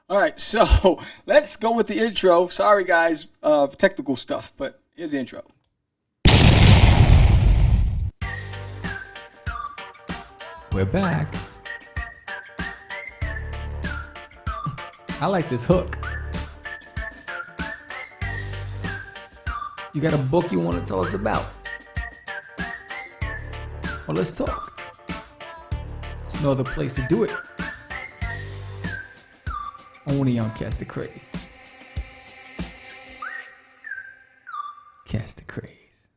All right, so let's go with the intro. Sorry, guys, technical stuff, but here's the intro. We're back. I like this hook. You got a book you want to tell us about? Well, let's talk. There's no other place to do it. Only on Catch the Craze. Catch the Craze.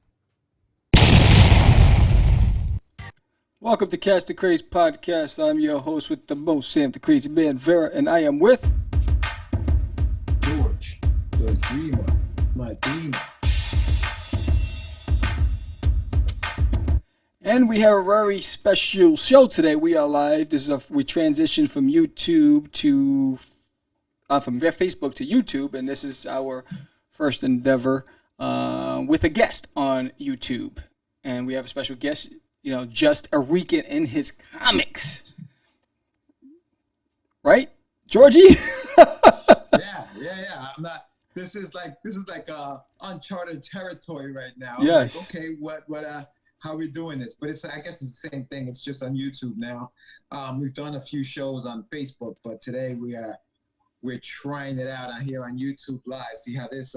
Welcome to Catch the Craze podcast. I'm your host with the most, Sam the Crazy Man Vera, and I am with George, the dreamer, my dreamer. And we have a very special show today. We are live. We transitioned from YouTube to from Facebook to YouTube, and this is our first endeavor with a guest on YouTube. And we have a special guest, just a Rican in his comics, right, Georgie? Yeah. I'm not. This is like uncharted territory right now. Yes. Like, okay, how are we doing this? But I guess it's the same thing. It's just on YouTube now. We've done a few shows on Facebook, but today we're trying it out here on YouTube Live. See how this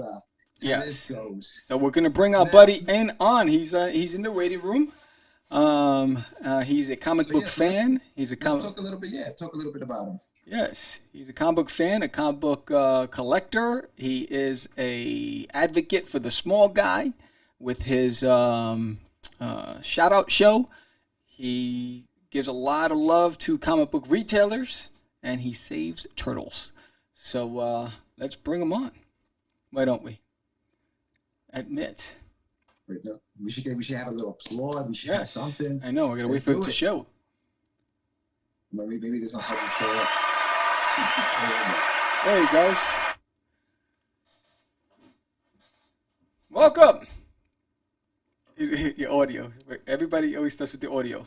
goes. So we're gonna bring our buddy on. He's in the waiting room. He's a comic book fan. Talk a little bit about him. Yes, he's a comic book fan, a comic book collector. He is a advocate for the small guy with his shout out show. He gives a lot of love to comic book retailers, and he saves turtles. So let's bring him on. Why don't we? Admit. Wait, no, we should have a little applaud. We should have something. I know. We're gonna wait for it to show. Maybe this will help you show up. There he goes. Welcome. Your audio. Everybody always starts with the audio.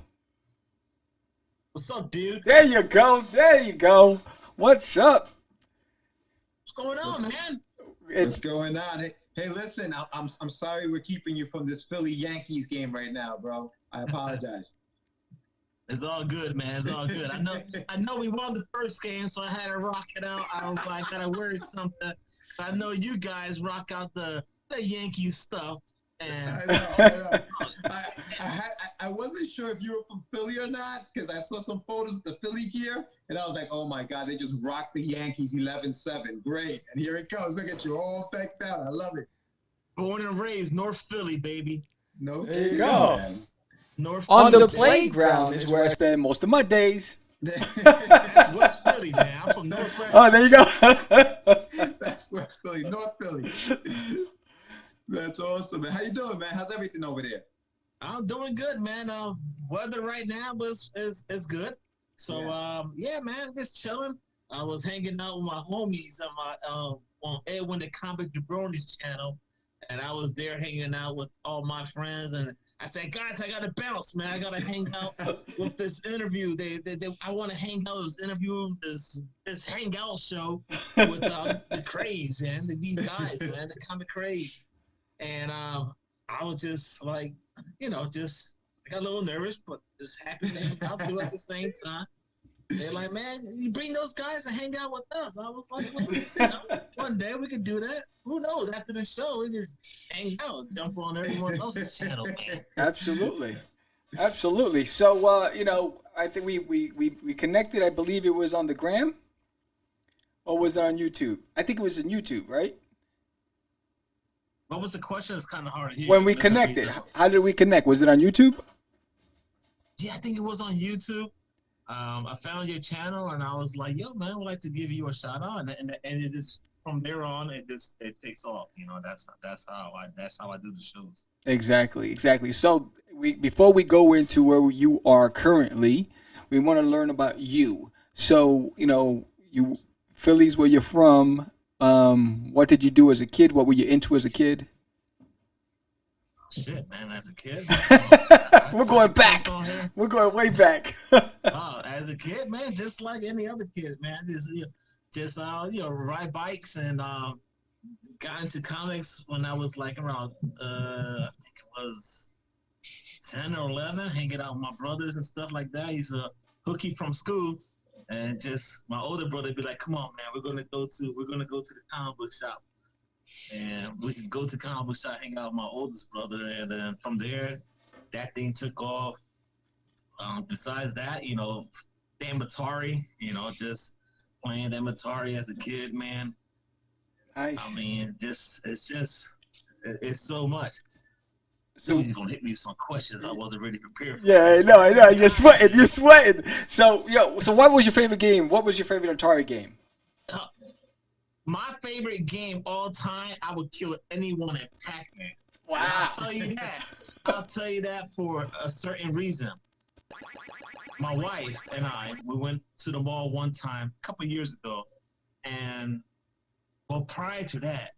What's up, dude? There you go. What's up? What's going on, man? What's going on? Hey, listen, I'm sorry we're keeping you from this Philly Yankees game right now, bro. I apologize. It's all good, man. It's all good. I know we won the first game, so I had to rock it out. I was like, I gotta wear something. I know you guys rock out the Yankee stuff. And I wasn't sure if you were from Philly or not because I saw some photos of the Philly gear and I was like, oh my God, they just rocked the Yankees 11-7. Great. And here it comes. Look at you all decked out. I love it. Born and raised North Philly, baby. No, there you go. Man. North on Philly, the playground is where I spend most of my days. West Philly, man. I'm from North Philly. Oh, there you go. That's West Philly, North Philly. That's awesome, man. How you doing, man? How's everything over there? I'm doing good, man. Weather right now is good. So yeah, man, just chilling. I was hanging out with my homies on Edwin the Comic Jabroni's channel, and I was there hanging out with all my friends. And I said, guys, I gotta bounce, man. I gotta hang out with this interview. I want to hang out with this interview, this hangout show with the Craze, man. These guys, man, the Comic Craze. And I was just like, I got a little nervous, but just happy to hang out too at the same time. They're like, man, you bring those guys to hang out with us. I was like, well, one day we could do that. Who knows? After the show, we just hang out, jump on everyone else's channel, man. Absolutely. So, I think we connected. I believe it was on the gram, or was it on YouTube? I think it was on YouTube, right? What was the question? It's kind of hard to hear. When we connected, how did we connect? Was it on YouTube? Yeah, I think it was on YouTube. I found your channel and I was like, yo, man, I would like to give you a shout out. And it is from there on, it takes off. That's how I do the shows. Exactly. So before we go into where you are currently, we want to learn about you. So, you Philly's where you're from. What did you do as a kid? What were you into as a kid? Shit, man, as a kid. We're going back. We're going way back. As a kid, man, just like any other kid, man. just ride bikes and got into comics when I was like around I think it was 10 or 11, hanging out with my brothers and stuff like that. He's a hooky from school, and just my older brother be like, "Come on, man, we're gonna go to the comic book shop." And we just go to the comic book shop, hang out with my oldest brother, and then from there, that thing took off. Besides that, damn Atari, just playing that Atari as a kid, man. Nice. I mean, it's so much. So He's gonna hit me with some questions I wasn't ready prepared for. yeah, I know. You're sweating. You're sweating. So so what was your favorite game? What was your favorite Atari game? My favorite game all time, I would kill anyone at Pac-Man. Wow. And I'll tell you that. I'll tell you that for a certain reason. My wife and I, we went to the mall one time a couple years ago, and prior to that,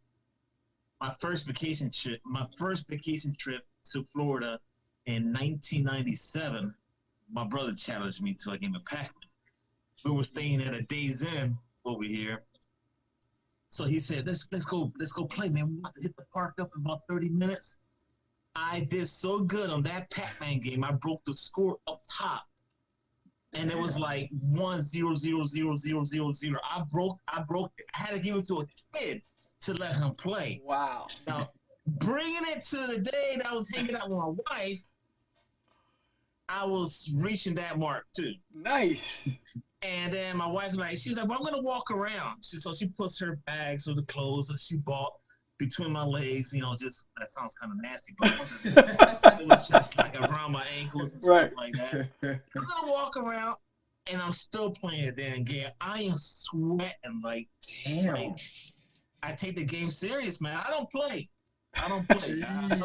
my first vacation trip to Florida in 1997, my brother challenged me to a game of Pac-Man. We were staying at a Days Inn over here. So he said, let's go play, man. We want to hit the park up in about 30 minutes. I did so good on that Pac-Man game, I broke the score up top. And it was like 1-0-0-0-0-0-0. I broke it. I had to give it to a kid to let him play. Wow. Now, bringing it to the day that I was hanging out with my wife, I was reaching that mark too. Nice. And then my wife's like, she's like, well, I'm gonna walk around. So she puts her bags of the clothes that she bought between my legs. Just that sounds kind of nasty, but it was just like around my ankles and stuff like that. I'm gonna walk around, and I'm still playing the damn game. I am sweating like Damn. like, I take the game serious, man. I don't play. I love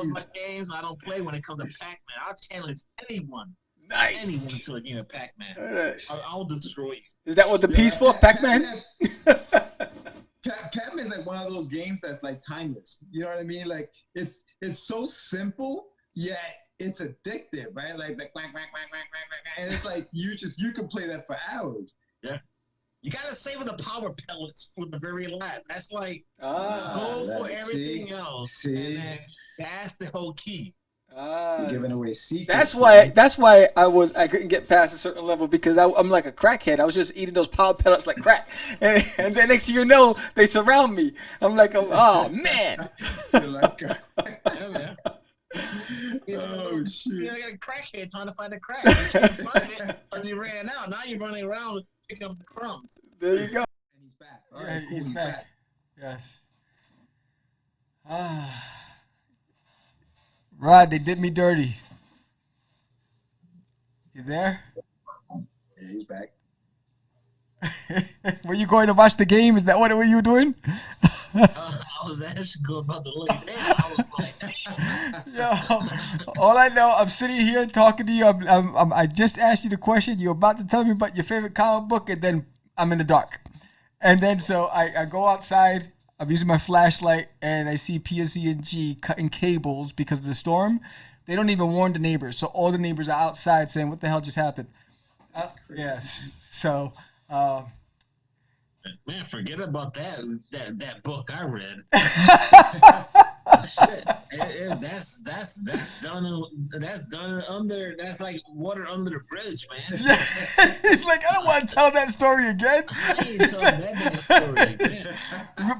my games. I don't play when it comes to Pac-Man. I'll challenge anyone. Nice. Anyone to a game of Pac-Man. I'll destroy you. Is that what the P's for? Pac-Man? Pac-Man is like one of those games that's like timeless. You know what I mean? Like it's so simple, yet it's addictive, right? Like quack, quack, quack, quack, quack, quack, and it's like you can play that for hours. Yeah. You gotta savor the power pellets for the very last. That's like go for everything else, and then that's the whole key. You're giving away secrets. That's why I couldn't get past a certain level, because I'm like a crackhead. I was just eating those power pellets like crack, and then next thing you know, they surround me. I'm like, oh man. You're like, oh shit! You got a crackhead trying to find the crack. You can't find it because he ran out. Now you're running around picking up the crumbs. There you go. And he's back. All right, cool. He's back. Yes. Rod, they did me dirty. You there? Yeah, he's back. Were you going to watch the game? Is that what you were doing? I was actually going about to lay down. I was like, yo, all I know, I'm sitting here talking to you. I just asked you the question. You're about to tell me about your favorite comic book, and then I'm in the dark. And then so I go outside. I'm using my flashlight, and I see PSG cutting cables because of the storm. They don't even warn the neighbors, so all the neighbors are outside saying, "What the hell just happened?" Yes. So. Man, forget about that book I read. That's done. That's like water under the bridge, man. Yeah. It's like, I don't want to tell that story again. I ain't telling that damn story again.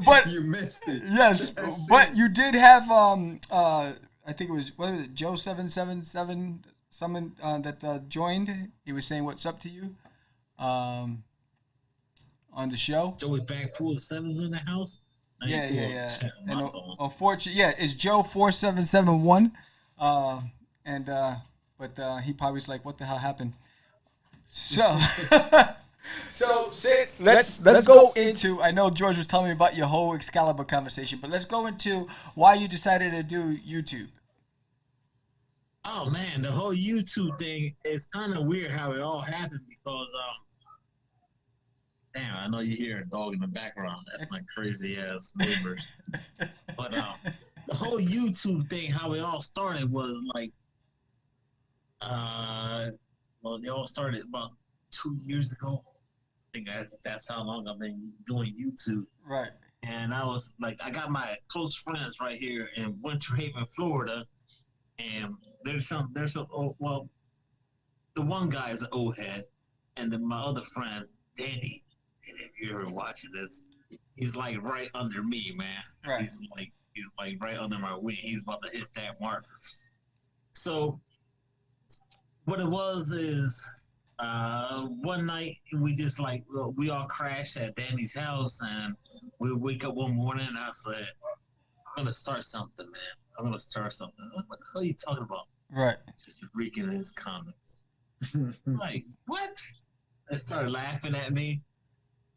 But you missed it. Yes, but you did have I think it was, what was it, Joe 777 someone that joined. He was saying what's up to you. On the show. Joey Backpool, the sevens in the house. Yeah. And unfortunately, it's Joe 4771. But he probably was like, "What the hell happened?" So, let's go into. I know George was telling me about your whole Excalibur conversation, but let's go into why you decided to do YouTube. Oh man, the whole YouTube thing is kind of weird how it all happened, because damn, I know you hear a dog in the background. That's my crazy ass neighbors. But the whole YouTube thing, how it all started was like, they all started about 2 years ago. think that's how long I've been doing YouTube. Right. And I was like, I got my close friends right here in Winter Haven, Florida, and there's some. Well, the one guy is an old head, and then my other friend, Danny. And if you're ever watching this, he's like right under me, man. Right. He's like right under my wing. He's about to hit that mark. So what it was is one night we just like we all crashed at Danny's house, and we wake up one morning and I said, I'm gonna start something, man. I'm gonna start something. What the hell are you talking about? Right. Just Rican his comics. Like, what? They started laughing at me,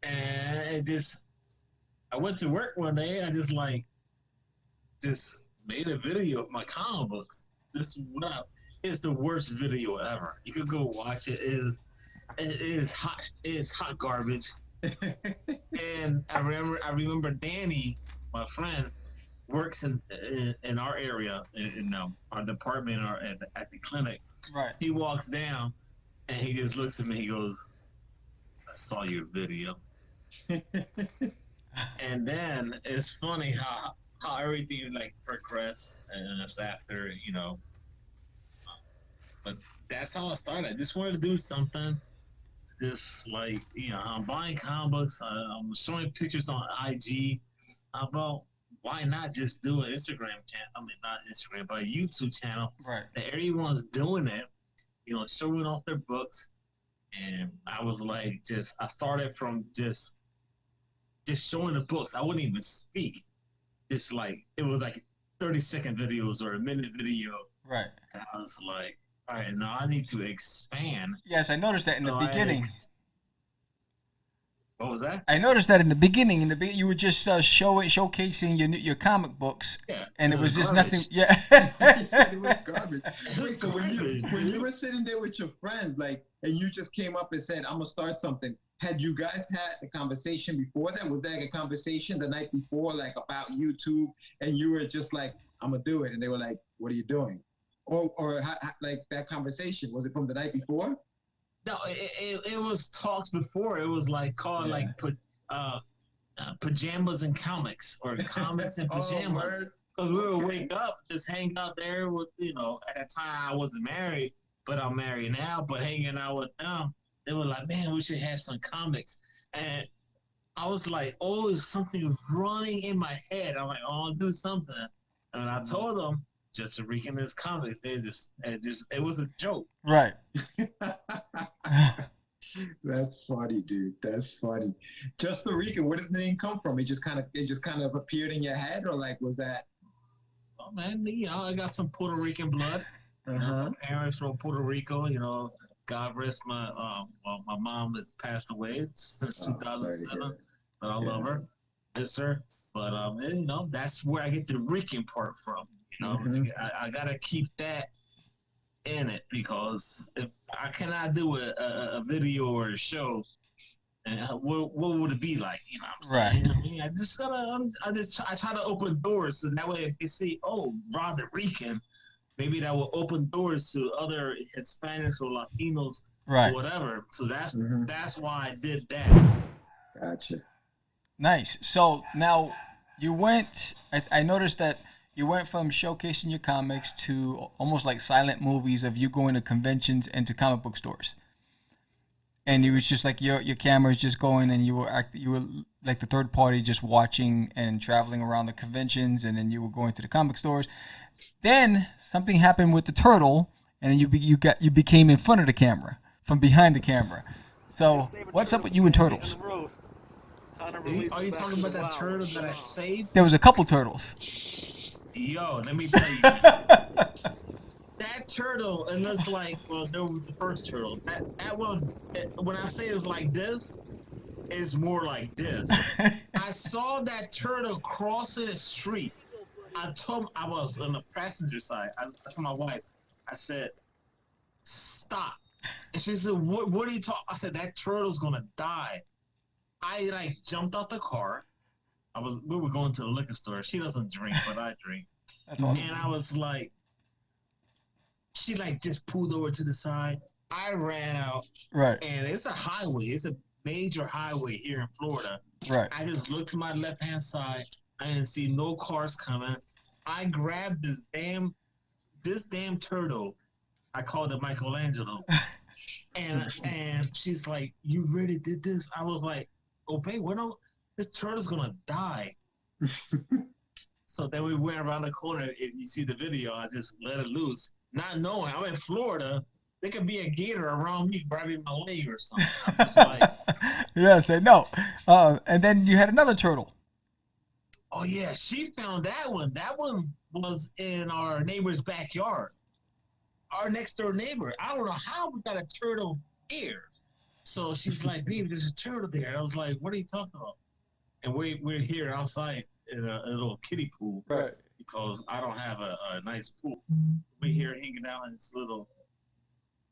and it just I went to work one day. I just made a video of my comic books. It's the worst video ever. You could go watch it. It is hot. It is hot garbage. And I remember Danny, my friend, works in our area in our department or at the clinic. Right. He walks down and he just looks at me. He goes, "I saw your video." And then it's funny how everything like progressed and it's after, you know. But that's how I started. I just wanted to do something. Just like, you know, I'm buying comic books. I'm showing pictures on IG. About why not just do an Instagram channel? I mean, not Instagram, but a YouTube channel. Right. That everyone's doing it, you know, showing off their books. And I was like, I started from just showing the books. I wouldn't even speak. It's like, it was like 30-second videos or a minute video. Right. And I was like, all right, now I need to expand. Yes, I noticed that in the beginning. What was that? I noticed that in the beginning. You were just showcasing your comic books, yeah, and it was just garbage. nothing. Yeah. He said it was garbage. Wait, so garbage, when you were sitting there with your friends, like, and you just came up and said, "I'm gonna start something." Had you guys had a conversation before that? Was that like a conversation the night before, like about YouTube, and you were just like, "I'm gonna do it," and they were like, "What are you doing?" Or like that conversation, was it from the night before? No, it was talks before. It was like called like pajamas and comics or comics and pajamas. Because we would wake up, just hang out there with, you know, at that time I wasn't married, but I'm married now, but hanging out with them, they were like, man, we should have some comics. And I was like, oh, there's something running in my head. I'm like, oh, I'll do something. And I told them, just Rican his comics. It was a joke. Right. That's funny, dude. That's funny. Just the Rican, where did the name come from? It just kind of appeared in your head, or like was that? Oh man, you know, I got some Puerto Rican blood. You know, my parents from Puerto Rico. You know, God rest my my mom has passed away since 2007, but I love her. Yes, sir. But you know, that's where I get the Rican part from. You know, I gotta keep that in it, because if I cannot do a video or a show, and what would it be like? You know what I'm saying? Right. I mean, I try to open doors, so that way if they see, oh, Rod the Rican, maybe that will open doors to other Hispanics or Latinos, Right. or whatever. So that's why I did that. Gotcha. Nice. So now you went. I noticed that you went from showcasing your comics to almost like silent movies of you going to conventions and to comic book stores. And it was just like your camera is just going, and you were like the third party, just watching and traveling around the conventions, and then you were going to the comic stores. Then something happened with the turtle, and then you became in front of the camera from behind the camera. So what's up with you and turtles? Are you talking about that turtle that I saved? There was a couple turtles. Yo, let me tell you. That turtle, it looks like, well, no, the first turtle. That one, when I say it's like this, it's more like this. I saw that turtle crossing the street. I was on the passenger side. I told my wife, I said, stop. And she said, what are you talking? I said, that turtle's gonna die. I like jumped out the car. We were going to the liquor store. She doesn't drink, but I drink. That's awesome. And I was like, she like just pulled over to the side. I ran out. Right. And it's a highway. It's a major highway here in Florida. Right. I just looked to my left hand side. I didn't see no cars coming. I grabbed this damn turtle. I called it Michelangelo. And she's like, "You really did this?" I was like, "Oh, babe, this turtle's gonna die." So then we went around the corner. If you see the video, I just let it loose, not knowing I'm in Florida. There could be a gator around me grabbing my leg or something. I'm just like, Yes, I know. And then you had another turtle. "Oh yeah, she found that one. That one was in our neighbor's backyard. Our next door neighbor. I don't know how we got a turtle here." So she's like, "Baby, there's a turtle there." I was like, "What are you talking about?" And we're here outside in a little kiddie pool, Right. because I don't have a nice pool. We're here hanging out in this little,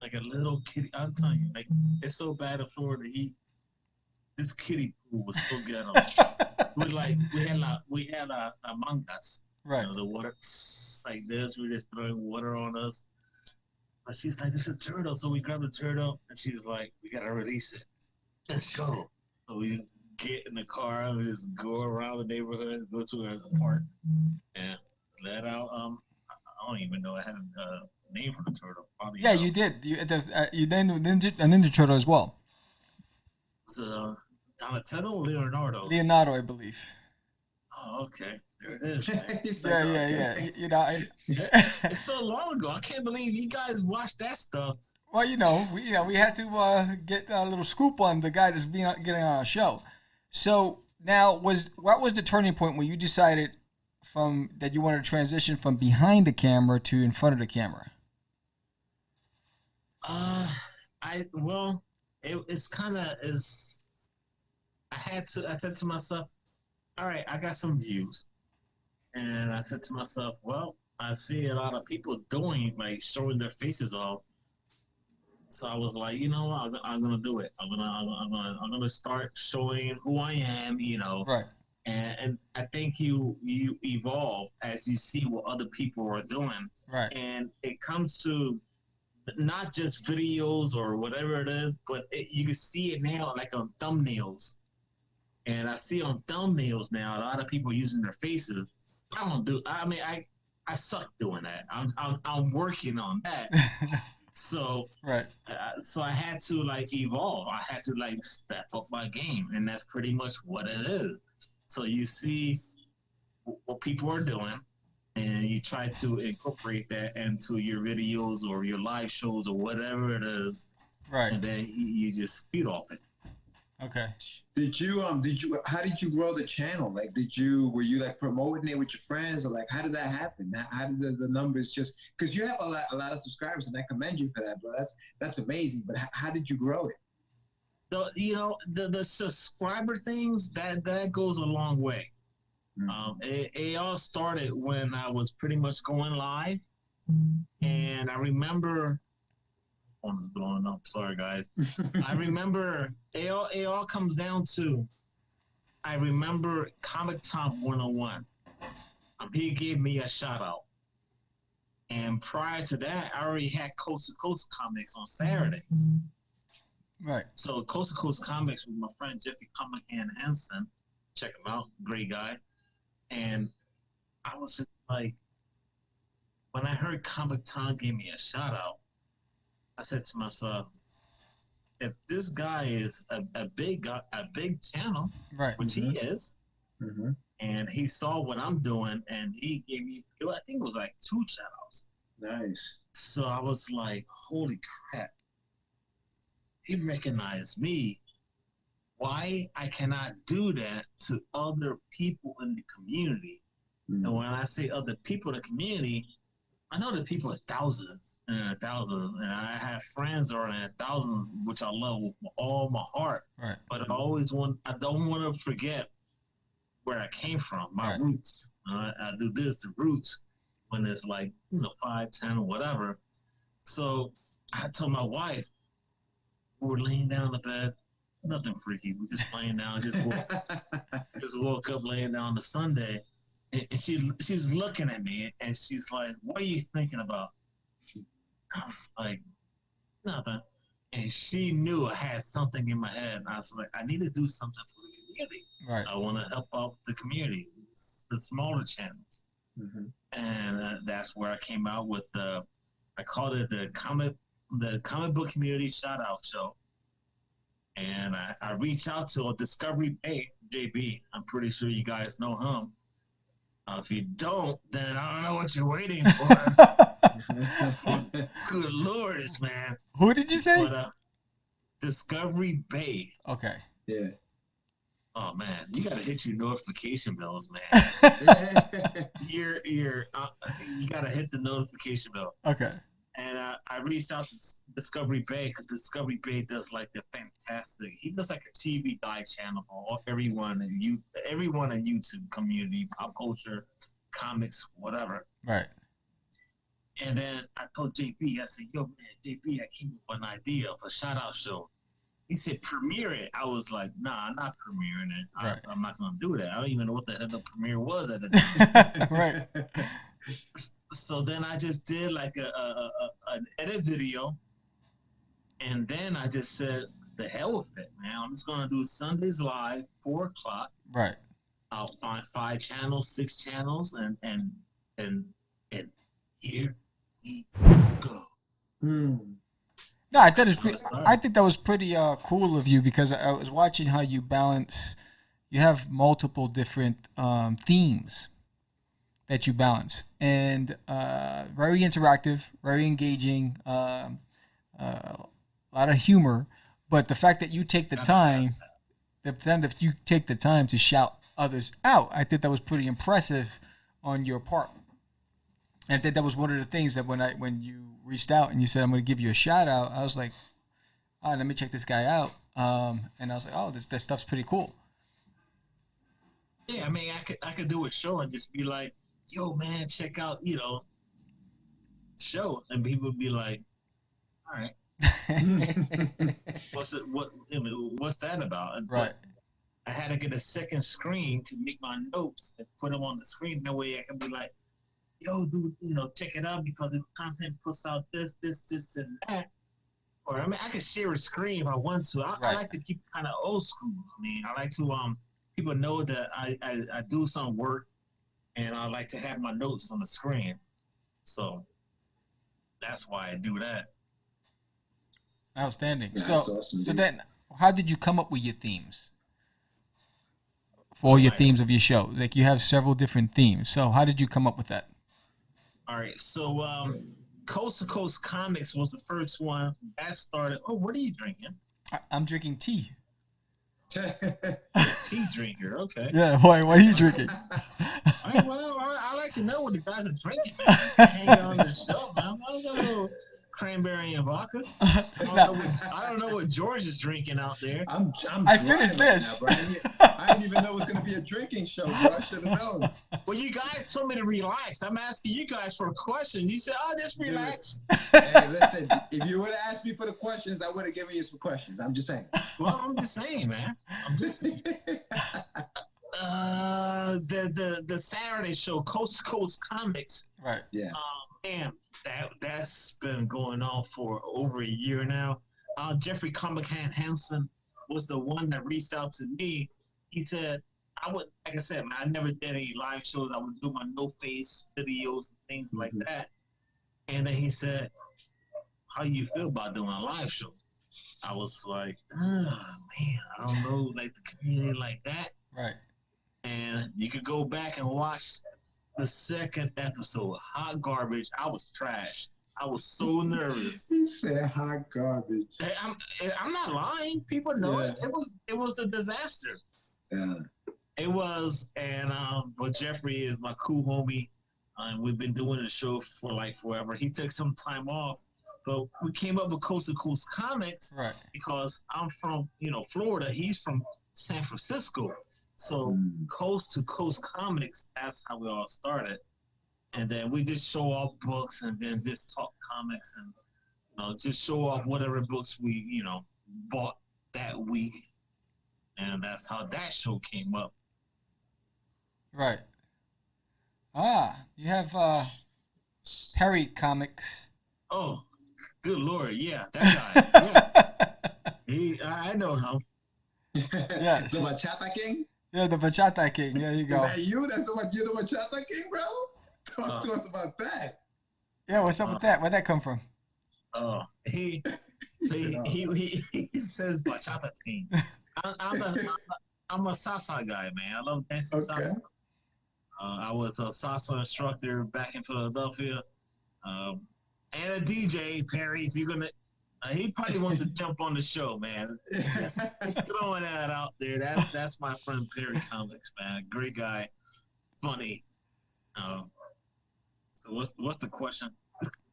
like a little kiddie. I'm telling you, like, it's so bad in Florida. This kiddie pool was so ghetto. we had among us. Right. You know, the water like this. We're just throwing water on us. But she's like, "This is a turtle." So we grab the turtle, and she's like, "We gotta release it. Let's go." So we get in the car and just go around the neighborhood, go to a park, and let out. I don't even know I had a name for the turtle. Probably Yeah, you did. You then a Ninja Turtle as well. Was it Donatello or Leonardo? Leonardo, I believe. Oh, okay. There it is. Man. He's Yeah, like, yeah, okay. yeah. You know, It's so long ago. I can't believe you guys watched that stuff. well, we had to get a little scoop on the guy that's getting on our show. So now, what was the turning point when you decided that you wanted to transition from behind the camera to in front of the camera? It's kind of is. I said to myself, all right, I got some views, and I said to myself, well, I see a lot of people doing, like, showing their faces off. So I was like, you know what, I'm gonna do it. I'm gonna start showing who I am, you know. Right. And I think you evolve as you see what other people are doing. Right. And it comes to not just videos or whatever it is, but you can see it now, like on thumbnails. And I see on thumbnails now a lot of people using their faces. I don't do. I mean, I suck doing that. I'm working on that. So Right. So I had to, like, evolve. I had to, like, step up my game, and that's pretty much what it is. So you see what people are doing, and you try to incorporate that into your videos or your live shows or whatever it is, Right. and then you just feed off it. Okay. How did you grow the channel? Like, were you like promoting it with your friends, or like, how did that happen? How did the numbers just, because you have a lot of subscribers, and I commend you for that, bro. That's amazing. But how did you grow it? The subscriber things, that goes a long way. Mm-hmm. It all started when I was pretty much going live, and I remember. Phone is blowing up. Sorry, guys. I remember it all comes down to. I remember Comic Tom 101. He gave me a shout out, and prior to that, I already had Coast to Coast Comics on Saturdays. Right. So Coast to Coast Comics with my friend Jeffy Comic Hand Henson. Check him out, great guy. And I was just like, when I heard Comic Tom gave me a shout out, I said to myself, if this guy is a big channel, Right. which he is, and he saw what I'm doing, and he gave me, I think it was like 2 shout outs. Nice. So I was like, holy crap. He recognized me. Why I cannot do that to other people in the community? Mm-hmm. And when I say other people in the community, I know that people are thousands and I have friends that are in thousands, which I love with all my heart. Right. But I don't want to forget where I came from, my Right. roots. I do this, the roots, when it's like, 5, 10, or whatever. So I told my wife, we were laying down in the bed, nothing freaky. We just laying down, just woke up laying down on the Sunday, and she's looking at me, and she's like, "What are you thinking about?" I was like, "Nothing." and she knew I had something in my head. And I was like, I need to do something for the community. Right. I want to help out the community, the smaller channels. Mm-hmm. And that's where I came out with I called it the comic book community shout out show. And I reached out to Discovery Bay, JB. I'm pretty sure you guys know him. If you don't, then I don't know what you're waiting for. Good Lord, man. Who did you say? But, Discovery Bay. Okay. Yeah. Oh man, you gotta hit your notification bells, man. You gotta hit the notification bell. Okay. And I reached out to Discovery Bay because Discovery Bay does like the fantastic. He does like a TV dive channel for everyone in YouTube community, pop culture, comics, whatever. Right. And then I told JB, I said, "Yo, man, JB, I came up with an idea of a shout out show." He said, "Premiere it." I was like, "Nah, I'm not premiering it. Right. I'm not gonna do that. I don't even know what the hell the premiere was at the time." Right. So then I just did like an edit video, and then I just said, "The hell with it, man! I'm just gonna do Sundays live, 4:00. Right. I'll find 5 channels, 6 channels, and here we go." No, I think that was pretty cool of you because I was watching how you balance. You have multiple different themes that you balance, and very interactive, very engaging, a lot of humor. But the fact that you take the time, that you take the time to shout others out, I think that was pretty impressive on your part. And I think that was one of the things that when you reached out and you said I'm going to give you a shout out, I was like, all right, let me check this guy out. And I was like, oh, this stuff's pretty cool. Yeah, I mean, I could do a show and just be like, "Yo, man, check out, the show," and people would be like, "All right, what's that about?" Right. I had to get a second screen to make my notes and put them on the screen. That way I can be like, "Yo, dude, check it out because the content puts out this, and that." Or I mean, I could share a screen if I want to. I like to keep kind of old school. I mean, I like to people know that I do some work, and I like to have my notes on the screen. So that's why I do that. Outstanding. Yeah, so awesome, so then, how did you come up with your themes? For all your themes of your show, like you have several different themes. So how did you come up with that? All right, so Coast to Coast Comics was the first one that started. Oh, what are you drinking? I'm drinking tea. Tea drinker, okay. Yeah, why are you drinking? All right, well, I like to know what the guys are drinking, man. Hang on the show, man. I got a little cranberry and vodka. I don't know what George is drinking out there. I finished this. Now, I didn't even know it was going to be a drinking show, bro. I should have known. Well, you guys told me to relax. I'm asking you guys for questions. You said, "Oh, just relax." Hey, listen, if you would have asked me for the questions, I would have given you some questions. I'm just saying. Well, I'm just saying, man. I'm just saying. The Saturday show, Coast to Coast Comics. Right. Yeah. Man, that's been going on for over a year now. Jeffrey Comic Hand Hansen was the one that reached out to me. He said, like I said, man, I never did any live shows. I would do my no-face videos and things like that. And then he said, "How you feel about doing a live show?" I was like, "Oh, man, I don't know, like the community like that." Right. And you could go back and watch the second episode, Hot Garbage. I was trash. I was so nervous. He said hot garbage. I'm not lying. People know it. It was a disaster. Yeah. It was, and but Jeffrey is my cool homie, and we've been doing the show for like forever. He took some time off, but we came up with Coast to Coast Comics, right? Because I'm from Florida. He's from San Francisco, so Coast to Coast Comics. That's how we all started, and then we just show off books, and then just talk comics, and just show off whatever books we bought that week, and that's how that show came up. Right. You have Perry Comics. Oh, Good Lord, yeah, that guy. Yeah, I know him. Yes. The Bachata King? Yeah, the bachata king. There you Is go. that you? You're the Bachata King, bro? Talk to us about that. Yeah, what's up with that? Where'd that come from? Oh, he says bachata team. I'm a salsa guy, man. I love dancing Okay. salsa. I was a salsa instructor back in Philadelphia, and a DJ. Perry, if you're gonna, he probably wants to jump on the show, man. Just throwing that out there. That's my friend Perry Comics, man. Great guy, funny. So what's the question?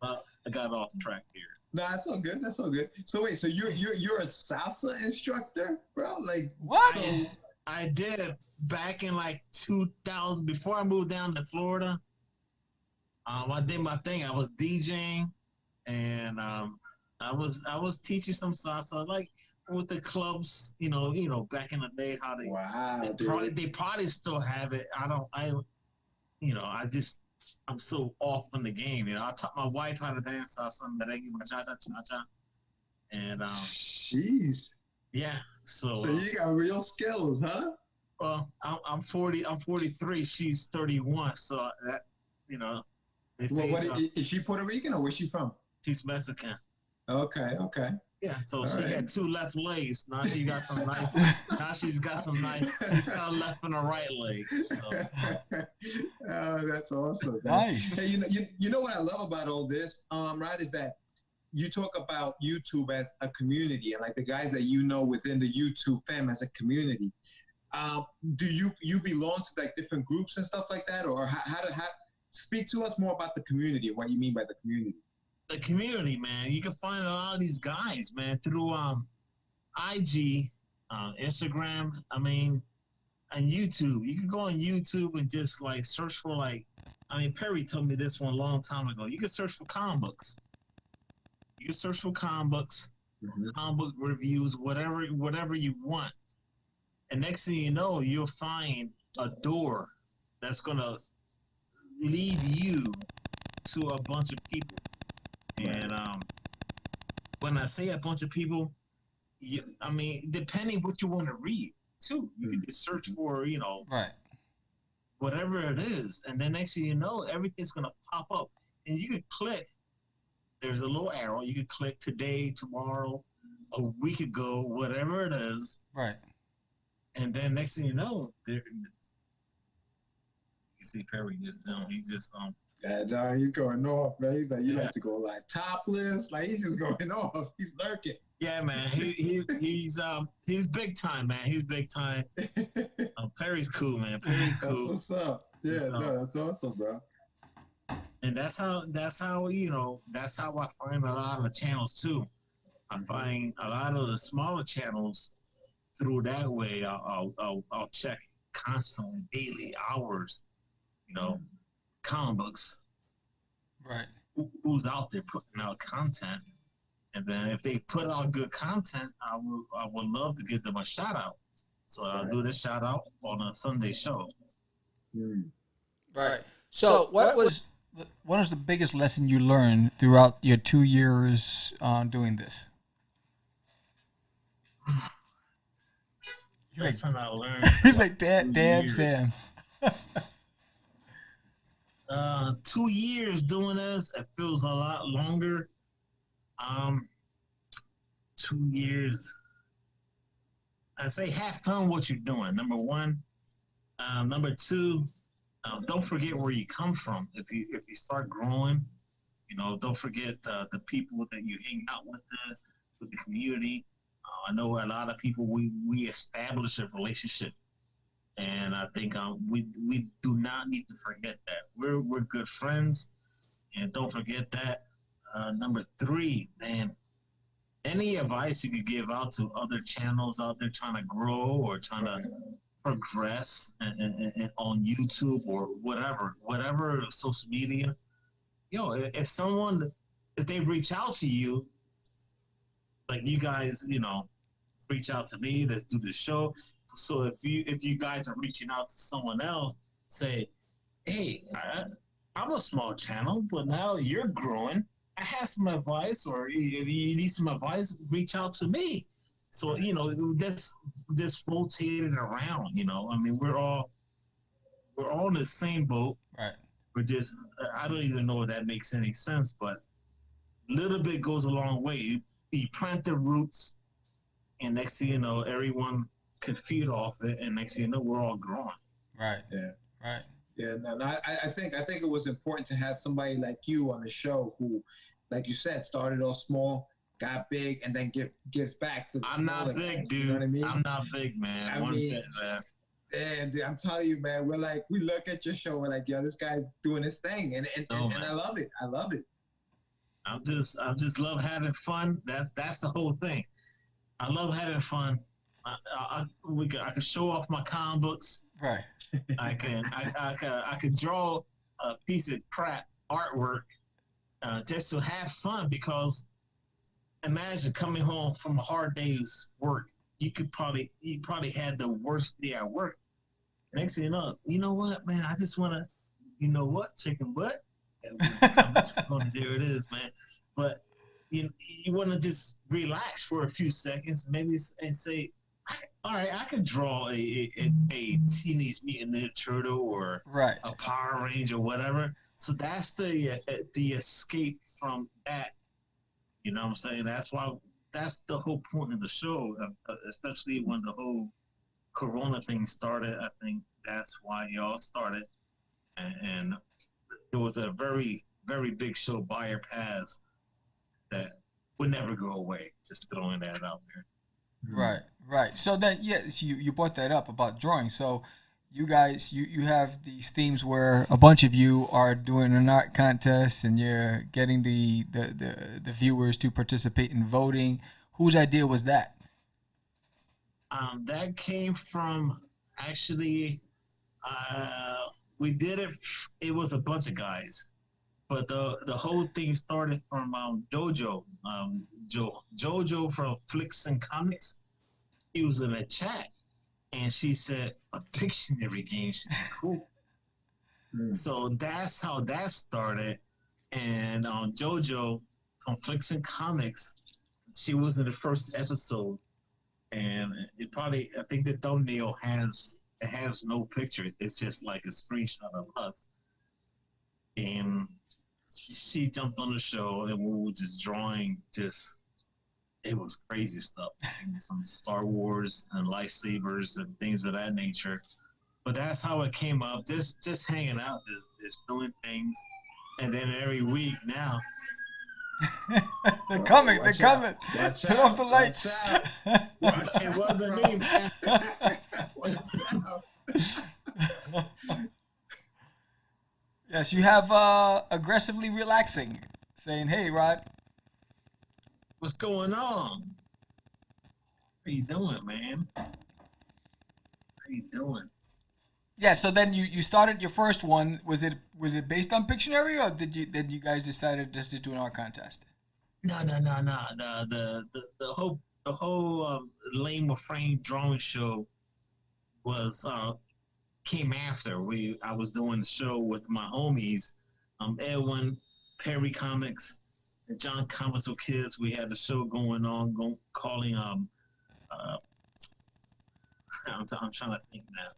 I got off track here. No, that's all good. That's all good. So wait, so you're a salsa instructor, bro? Like What? so- I did back in like 2000 before I moved down to Florida. I did my thing. I was DJing, and I was teaching some salsa, like with the clubs, back in the day, how wow, they probably still have it. I'm so off in the game. I taught my wife how to dance salsa, merengue, bachata, cha-cha, and jeez. yeah. So you got real skills, huh? well, I'm 40. I'm 43. She's 31. So that they say Is she Puerto Rican or where's she from? she's Mexican. Okay. Yeah, so All she right. had two left legs. Now she got some nice. Now she's got some nice. She's got a left and a right leg. So Oh, that's awesome. Man. Nice. Hey, you know what I love about all this, right? Is that you talk about YouTube as a community, and like the guys that you know within the YouTube fam as a community. Do you belong to like different groups and stuff like that, or how speak to us more about the community and what you mean by the community? the community, man, you can find a lot of these guys, man, through IG, Instagram. I mean, and YouTube. You can go on YouTube and just like search for Perry told me this one a long time ago. You can search for comic books. You can search for comic books, comic book reviews, whatever you want. And next thing you know, you'll find a door that's gonna lead you to a bunch of people. And when I say a bunch of people, depending what you want to read too, you can just search for Right. whatever it is, and then next thing you know, everything's gonna pop up, and you can click. There's a little arrow. You can click today, tomorrow, a week ago, whatever it is, Right. and then next thing you know, there. You see Perry just he's just Yeah, no, he's going off, man. He's like, you like to go like topless, like he's just going off. He's lurking. Yeah, man. He's big time, man. He's big time. Perry's cool, man. Perry's cool. That's what's up. Yeah, no, that's awesome, bro. And that's how I find a lot of the channels too. I find a lot of the smaller channels through that way. I'll check constantly, daily, hours. Comic books. Right. Who's out there putting out content? And then if they put out good content, I would love to give them a shout out. So I'll do this shout out on a Sunday show. Right. So what was the biggest lesson you learned throughout your 2 years doing this? Lesson I learned. He's like, damn, Sam. 2 years doing this, it feels a lot longer. 2 years. I say have fun what you're doing. Number one. Number two, don't forget where you come from. If you start growing, don't forget the people that you hang out with the community. I know a lot of people we establish a relationship, and I think we do not need to forget that we're good friends, and don't forget that. Number three, man, any advice you could give out to other channels out there trying to grow or trying to progress and on YouTube or whatever social media, if they reach out to you, like you guys, reach out to me, let's do the show. So if you guys are reaching out to someone else, say, hey, I'm a small channel, but now you're growing. I have some advice, or if you need some advice, reach out to me. So this rotated around. I mean, we're all in the same boat. Right. We're just I don't even know if that makes any sense, but little bit goes a long way. You plant the roots, and next thing you know, everyone can feed off it, and next thing you know, we're all growing. Right. Yeah. Right. Yeah, no, I think it was important to have somebody like you on the show who, like you said, started off small, got big, and then gives back to the I'm smaller not big, guys, dude. You know what I mean? I'm not big, man. I One mean, bit, man. And I'm telling you, man, we look at your show, we're like, yo, this guy's doing his thing, and I love it. I love it. I just love having fun. That's the whole thing. I love having fun. I can show off my comic books. Right. I can draw a piece of crap artwork just to have fun, because imagine coming home from a hard day's work. You probably had the worst day at work. Next thing you know what, man? I just want to, chicken butt. There it is, man. But you want to just relax for a few seconds, maybe, and say, all right, I could draw a Teenage Mutant Ninja Turtle or Right. a Power Ranger or whatever. So that's the escape from that. You know what I'm saying? That's the whole point of the show, especially when the whole Corona thing started. I think that's why y'all started, and it was a very, very big show, Buyer Pass, that would never go away. Just throwing that out there. Right. Right. So then, yes, you brought that up about drawing. So you guys, you have these themes where a bunch of you are doing an art contest, and you're getting the viewers to participate in voting. Whose idea was that? That came from, actually, we did it. It was a bunch of guys, but the whole thing started from Jojo. Jojo from Flicks and Comics. He was in a chat, and she said a Pictionary game should be cool. So that's how that started. And Jojo from Flicks and Comics, she was in the first episode, and I think the thumbnail has no picture. It's just like a screenshot of us. And she jumped on the show, and we were just drawing. It was crazy stuff. Some Star Wars and lightsabers and things of that nature. But that's how it came up. Just hanging out, just doing things. And then every week now. They're coming. Turn off the lights. It wasn't me, man. Yes, you have aggressively relaxing, saying, "Hey, Rod, What's going on? How you doing, man? How you doing?" Yeah. So then you started your first one. Was it based on Pictionary, or did you guys decided just to do an art contest? No. The whole lame refrain drawing show was came after I was doing the show with my homies, Edwin, Perry Comics, and John Comics with Kids. We had a show going on, calling I'm trying to think now.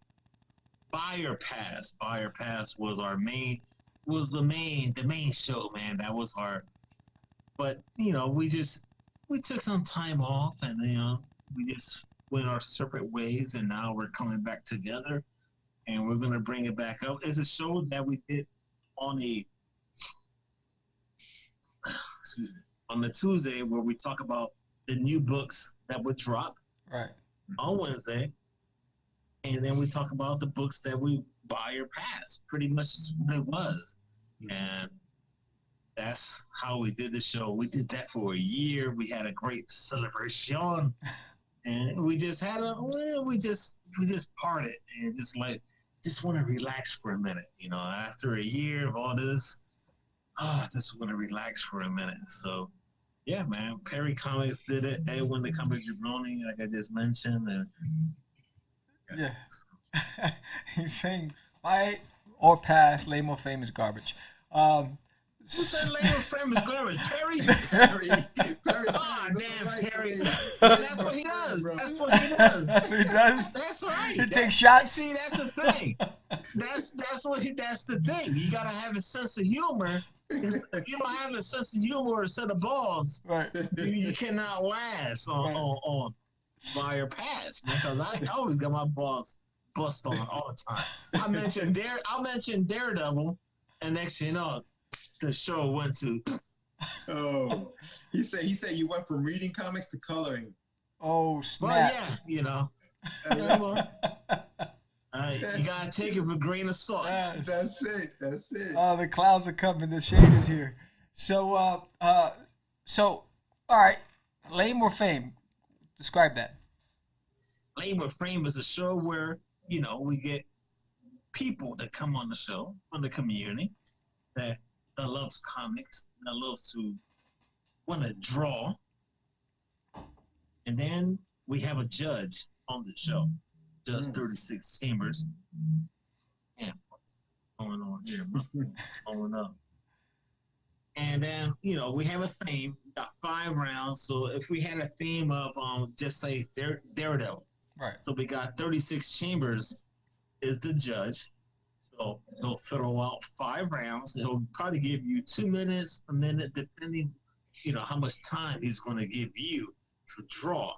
Buyer Pass. Buyer Pass was the main show, man. That was our. But we took some time off, and we just went our separate ways, and now we're coming back together, and we're gonna bring it back up. It's a show that we did on the Tuesday, where we talk about the new books that would drop Right. on Wednesday, and then we talk about the books that we buy or pass. Pretty much is what it was, and that's how we did the show. We did that for a year. We had a great celebration, and we just parted and just want to relax for a minute. After a year of all this, I just want to relax for a minute. So, yeah, man. Perry Comics did it. Edwin the Comic Jabroni, like I just mentioned, and Yeah. He's saying buy or pass, lame or famous garbage. Who said Lame Frame is garbage? Perry? Perry. Ah, damn, Perry. That's what he does. That's what he does. That's what he does. That's right. He takes shots. See, that's the thing. That's the thing. You gotta have a sense of humor. If you don't have a sense of humor or a set of balls, Right. you cannot last on by your past, because I always got my balls bust on all the time. I mentioned Daredevil, and next thing you know, the show went to. Oh, he said you went from reading comics to coloring. Oh, Well, snap. yeah, you know. You gotta take it with a grain of salt. Yes. That's it. Oh, the clouds are coming. The shade is here. So, all right. Lame or fame? Describe that. Lame or Frame is a show where, we get people that come on the show from the community that loves comics, that loves to want to draw. And then we have a judge on the show, Judge 36 Chambers. Yeah, what's going on here? Going up. And then, we have a theme, got 5 rounds. So if we had a theme of, just say Daredevil. Right. So we got 36 Chambers is the judge. So he'll throw out 5 rounds. He'll probably give you 2 minutes, a minute, depending, how much time he's going to give you to draw.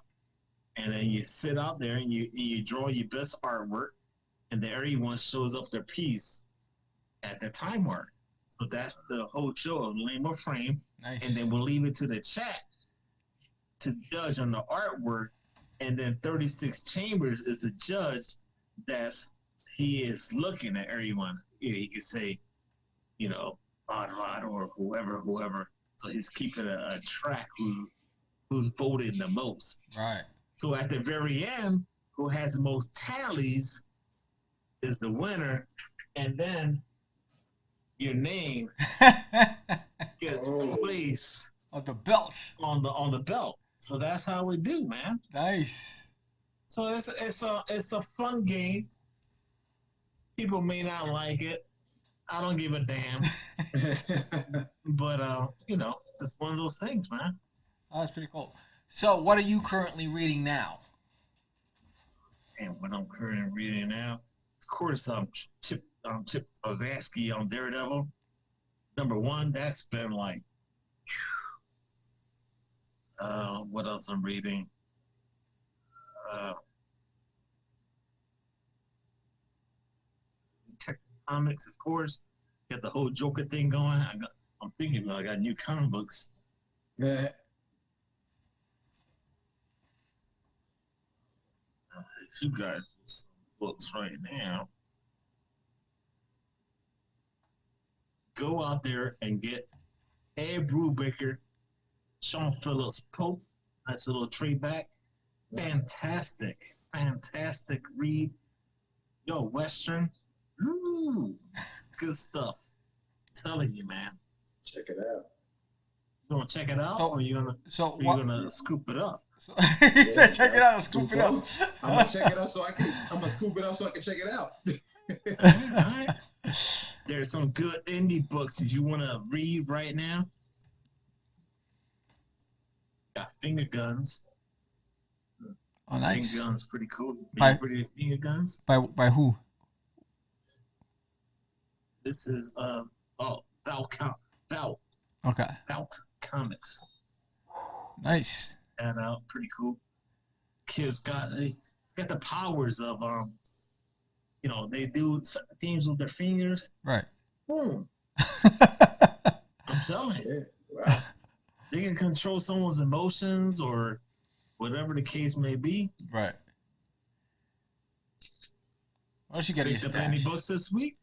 And then you sit out there and you draw your best artwork, and then everyone shows up their piece at the time mark. So that's the whole show of Lame or Frame. Nice. And then we'll leave it to the chat to judge on the artwork. And then 36 Chambers is the judge he is looking at everyone. He could say, Rod or whoever. So he's keeping a track who's voted the most. Right. So at the very end, who has the most tallies is the winner. And then your name gets placed On the belt. on the belt. So that's how we do, man. Nice. So it's a fun game. People may not like it. I don't give a damn. But it's one of those things, man. Oh, that's pretty cool. So, what are you currently reading now? And what I'm currently reading now, of course, Chip Zdarsky on Daredevil. #1, that's been like. What else I'm reading? Detective Comics, of course. Got the whole Joker thing going. I'm thinking about. I got new comic books. Yeah. If you got some books right now, go out there and get Ed Brubaker, Sean Phillips Pope. Nice little trade back. Fantastic read. Yo, Western. Ooh, good stuff. I'm telling you, man. Check it out. You gonna check it out, or you gonna scoop it up? So, he said, "Check it out and scoop it up." I'm gonna check it out I'm gonna scoop it up so I can check it out. All right. There's some good indie books that you want to read right now. Got Finger Guns. Oh, nice. Finger Guns, pretty cool. By- Pretty Finger Guns. By who? This is Val Okay. Comics. Nice. And pretty cool. Kids got the powers of they do things with their fingers. Right. Boom. I'm telling you. Wow. They can control someone's emotions or whatever the case may be. Right. What else you got in your Picked up any stash? books this week?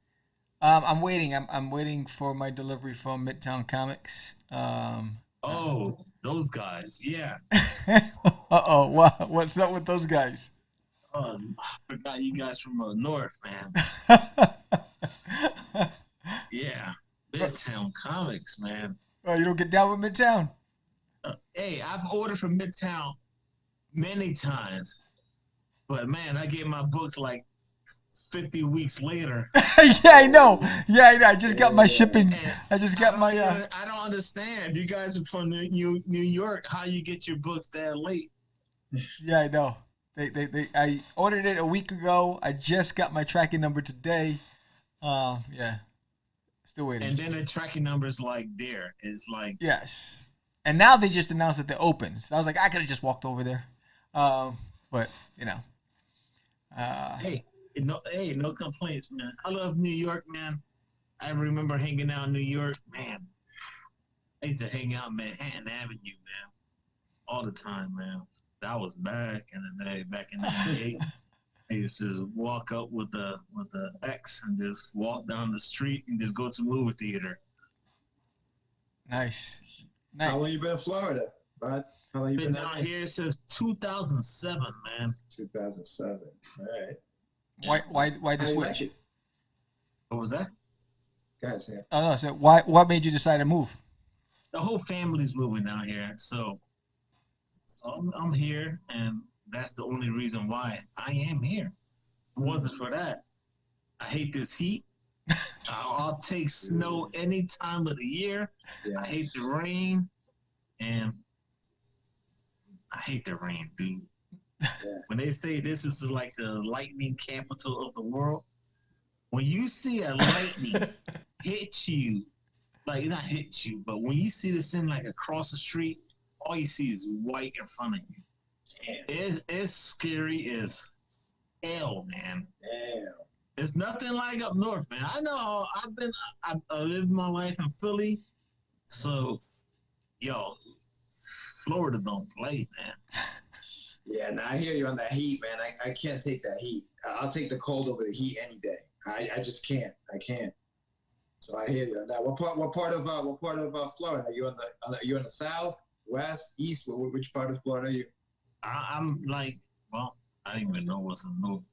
I'm waiting. I'm waiting for my delivery from Midtown Comics. Oh, those guys. Yeah. Uh-oh. What's up with those guys? Oh, I forgot you guys from north, man. Yeah. Midtown Comics, man. Oh, you don't get down with Midtown? Hey, I've ordered from Midtown many times. But, man, I get my books like 50 weeks later. Yeah, I know. Yeah, I know. I just got my shipping. And I just got my. I don't understand. You guys are from New York. How you get your books that late? Yeah, I know. I ordered it a week ago. I just got my tracking number today. Yeah, still waiting. And then the tracking number's like there. It's like yes. And now they just announced that they're open. So I was like, I could have just walked over there. But you know. hey, no complaints, man. I love New York, man. I remember hanging out in New York, man. I used to hang out in Manhattan Avenue, man, all the time, man. That was back in the day, back in '98. I used to just walk up with the X and just walk down the street and just go to movie theater. Nice. How long you been in Florida, bud? How long you Been been out here since 2007, man. 2007. All right. Why the How you switch? like it? What was that? Guys, yeah. Oh no. So what made you decide to move? The whole family's moving down here, so I'm here, and that's the only reason why I am here. If it wasn't for that, I hate this heat. I'll take snow any time of the year. Yeah. I hate the rain, and I hate the rain, dude. Yeah. When they say this is like the lightning capital of the world, when you see a lightning hit you, like not hit you, but when you see this thing like across the street, all you see is white in front of you. It's scary as hell, man. Damn. It's nothing like up north, man. I know I lived my life in Philly, so yo, Florida don't play, man. Yeah, now I hear you on that heat, man. I can't take that heat. I'll take the cold over the heat any day. I just can't. I can't. So I hear you. Now, what part of Florida are you you in the south, west, east? Which part of Florida are you? I'm like, well, I don't even know what's in north,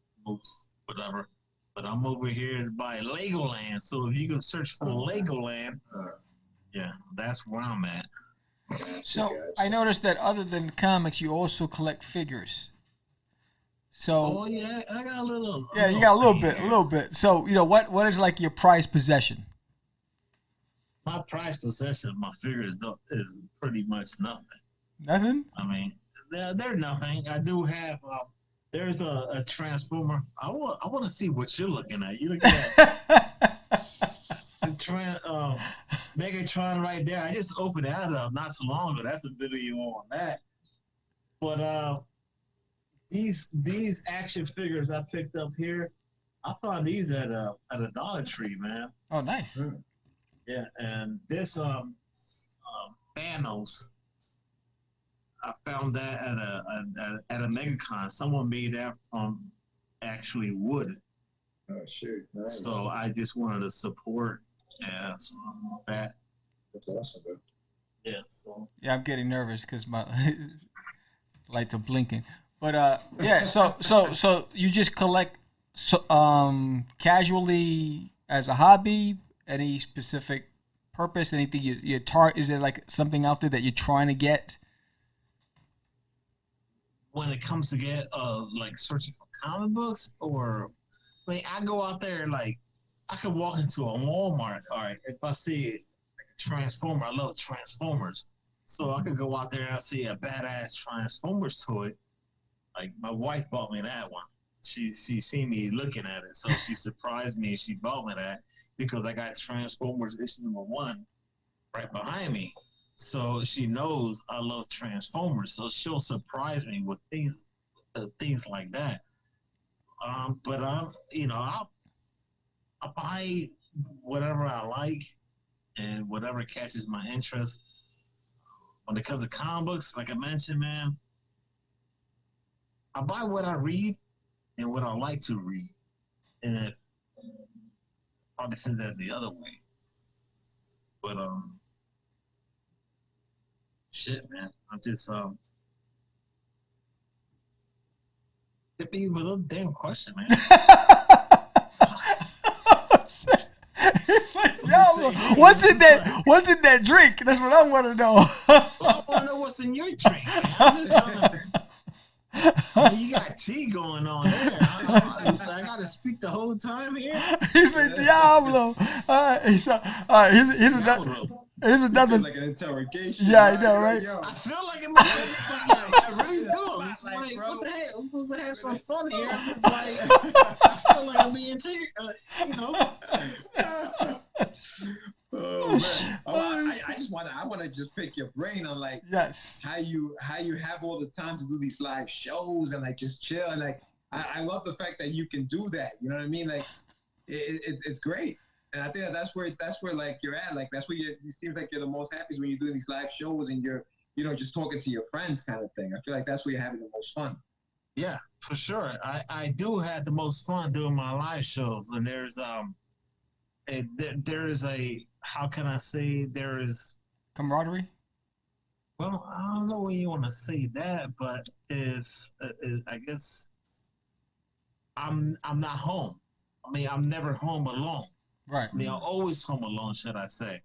whatever. But I'm over here by Legoland. So if you go search for Legoland, yeah, that's where I'm at. So I noticed that other than comics, you also collect figures. So Oh yeah, I got a little. yeah, you got a little bit. So what is like your prized possession? My prized possession, my figures is pretty much nothing. Nothing. I mean, they're nothing. I do have. There's a transformer. I want to see what you're looking at. You looking at the Megatron right there. I just opened that up not too long ago. That's a video on that. But these action figures I picked up here, I found these at a Dollar Tree, man. Oh, nice. Yeah, and this Thanos, I found that at a MegaCon. Someone made that from actually wood. Oh shoot! Nice. So I just wanted to support that. That's awesome, bro. Yeah. So Yeah, I'm getting nervous because my lights are blinking. But yeah, so you just collect casually as a hobby? Any specific purpose? Anything you is there like something out there that you're trying to get? when it comes to get like searching for comic books, or I mean, I go out there like I could walk into a Walmart. All right, if I see like a Transformer, I love Transformers, so I could go out there and I see a badass Transformers toy. Like my wife bought me that one. She seen me looking at it, so she surprised me and she bought me that because I got Transformers issue #1 right behind me. So she knows I love Transformers, so she'll surprise me with things like that. But you know, I'll buy whatever I like and whatever catches my interest. When it comes to comic books, like I mentioned, man, I buy what I read and what I like to read. And if probably said that the other way. But shit, man. I'm just hit me with a damn question, man. It's like, yo, what's in that drink? That's what I want to know. Well, I want to know what's in your drink. Man. I'm just trying to... Man, you got tea going on there. I gotta speak the whole time here. He's like Diablo. Here's another. Diablo. Here's It another. feels like an interrogation. Yeah, I know, right? Yo, I feel like I'm I really do. It's Like, like, bro. what the heck? I'm supposed to have some fun here. It's like, I feel like I'm being you know. Oh man! I want to just pick your brain on like Yes. how you have all the time to do these live shows and like just chill and like I love the fact that you can do that. You know what I mean? Like it's great, and I think that's where like you're at. Like that's where you seem like you're the most happiest when you're doing these live shows and you're just talking to your friends kind of thing. I feel like that's where you're having the most fun. Yeah, for sure. I do have the most fun doing my live shows, and there's a how can I say there is. Camaraderie. Well, I don't know where you want to say that, but I guess I'm not home. I mean, I'm never home alone. Right. I mean, I'm always home alone, should I say?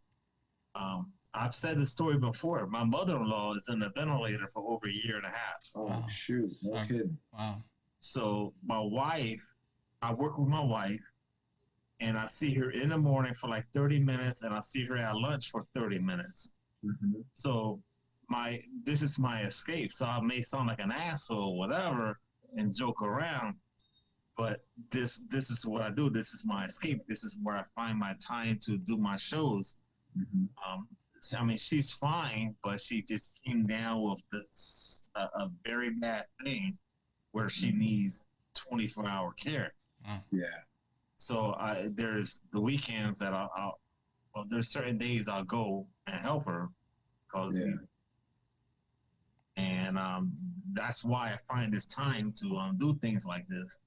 I've said this story before. My mother-in-law is in a ventilator for over a year and a half. Oh Wow. shoot! No Wow. kidding. Wow. So my wife, I work with my wife, and I see her in the morning for like 30 minutes, and I see her at lunch for 30 minutes. Mm-hmm. So this is my escape. So I may sound like an asshole or whatever and joke around, but this is what I do. This is my escape. This is where I find my time to do my shows. Mm-hmm. So, I mean, she's fine, but she just came down with this a very bad thing where she needs 24-hour care. Yeah. So there's the weekends that there's certain days I'll go and help her, cause and that's why I find this time to do things like this.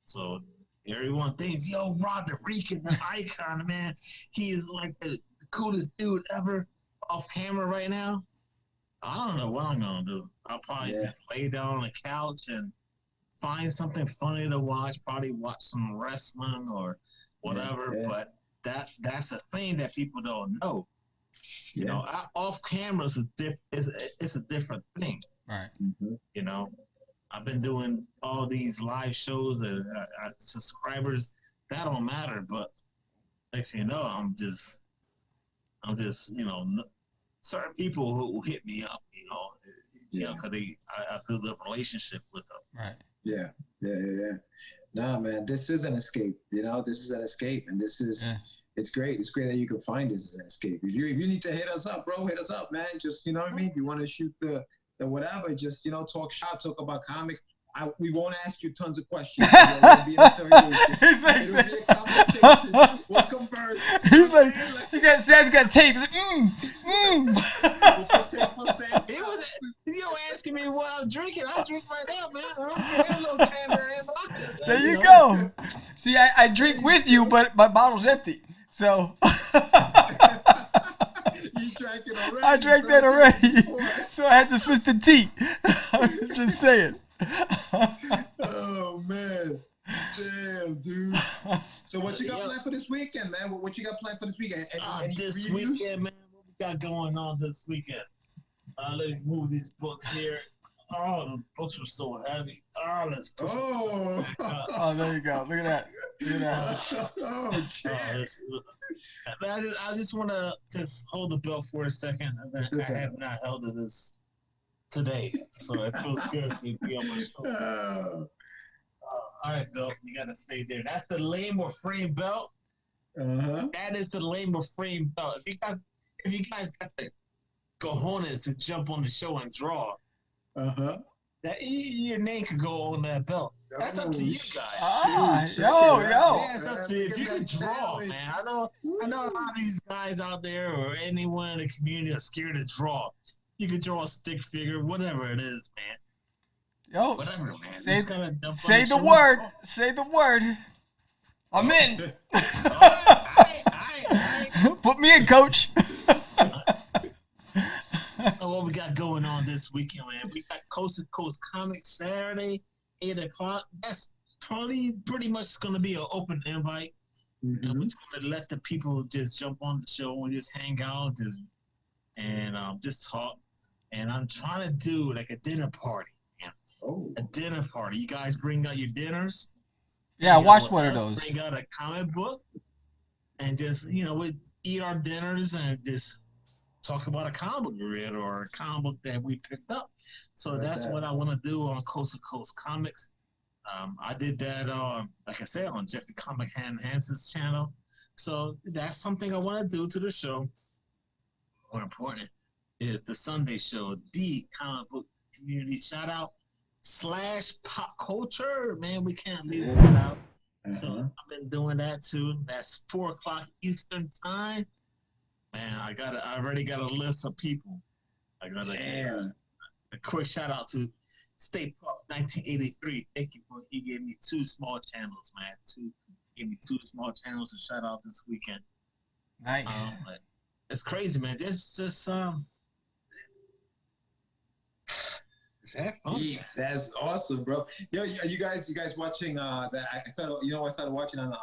So everyone thinks, yo, Rod the Rican, the icon, man, he is like the coolest dude ever off camera right now. I don't know what I'm gonna do. I'll probably just lay down on the couch and find something funny to watch, probably watch some wrestling or whatever, but that's a thing that people don't know. You know, off camera is it's a different thing. Right. Mm-hmm. You know, I've been doing all these live shows and subscribers, that don't matter, but next thing you know, I'm just certain people who hit me up, because I build a relationship with them. Right. Yeah. Nah, man, this is an escape. This is an escape, and this is it's great. It's great that you can find this as an escape. If you need to hit us up, bro, hit us up, man. Just you know what I mean. If you want to shoot the whatever, just talk shop, talk about comics. We won't ask you tons of questions. It'll be an interrogation. It'll be a conversation. We'll converse. He's like, Sam's got tape. He's like, You asking me what I'm drinking? I drink right now, man. I don't care. A little cranberry vodka. There you go. See, I drink with you, but my bottle's empty. So You drank it already. I drank that already. So I had to switch to tea. I'm just saying. Oh man, damn, dude. So what you got planned for this weekend, man? What you got planned for this weekend? Any this reviews? weekend, man, what we got going on this weekend? Let me move these books here. Oh, those books were so heavy. Oh, let's push Oh. Oh, there you go. Look at that. Look at that. Oh, shit. I just want to just hold the belt for a second. I have not held it this today, so it feels good to be on my show. All right, belt, you gotta stay there. That's the lame or frame belt. That is the lame or frame belt. If you guys got the cojones to jump on the show and draw, that your name could go on that belt. That's up to you guys. Yo. Yeah, it's up to you. If you can draw, man. I know a lot of these guys out there or anyone in the community are scared to draw. You can draw a stick figure, whatever it is, man. Yo, whatever, man. Say the word. Say the word. I'm in. All right. Put me in, coach. What we got going on this weekend, man? We got Coast to Coast Comics Saturday, 8 o'clock. That's probably pretty much going to be an open invite. And we're going to let the people just jump on the show and just hang out and just talk. And I'm trying to do like a dinner party. Oh, a dinner party. You guys bring out your dinners. Yeah, I hang out watched with one of us, those. Bring out a comic book and just, we eat our dinners and just talk about a comic book we read or a comic book that we picked up. So like that's that. what I want to do on Coast to Coast Comics. I did that, like I said, on Jeffrey Comic Hand Hanson's channel. So that's something I want to do to the show. More important is the Sunday show, the comic book community shout out / pop culture. Man, we can't leave it without. So I've been doing that too. That's 4:00 Eastern time. Man, I already got a list of people. I got a quick shout out to State Park 1983. Thank you for he gave me 2 small channels, man. Gave me 2 small channels to shout out this weekend. Nice. But it's crazy, man. Just it's have fun. Yeah, that's awesome, bro. Yo, you guys watching that? I started watching on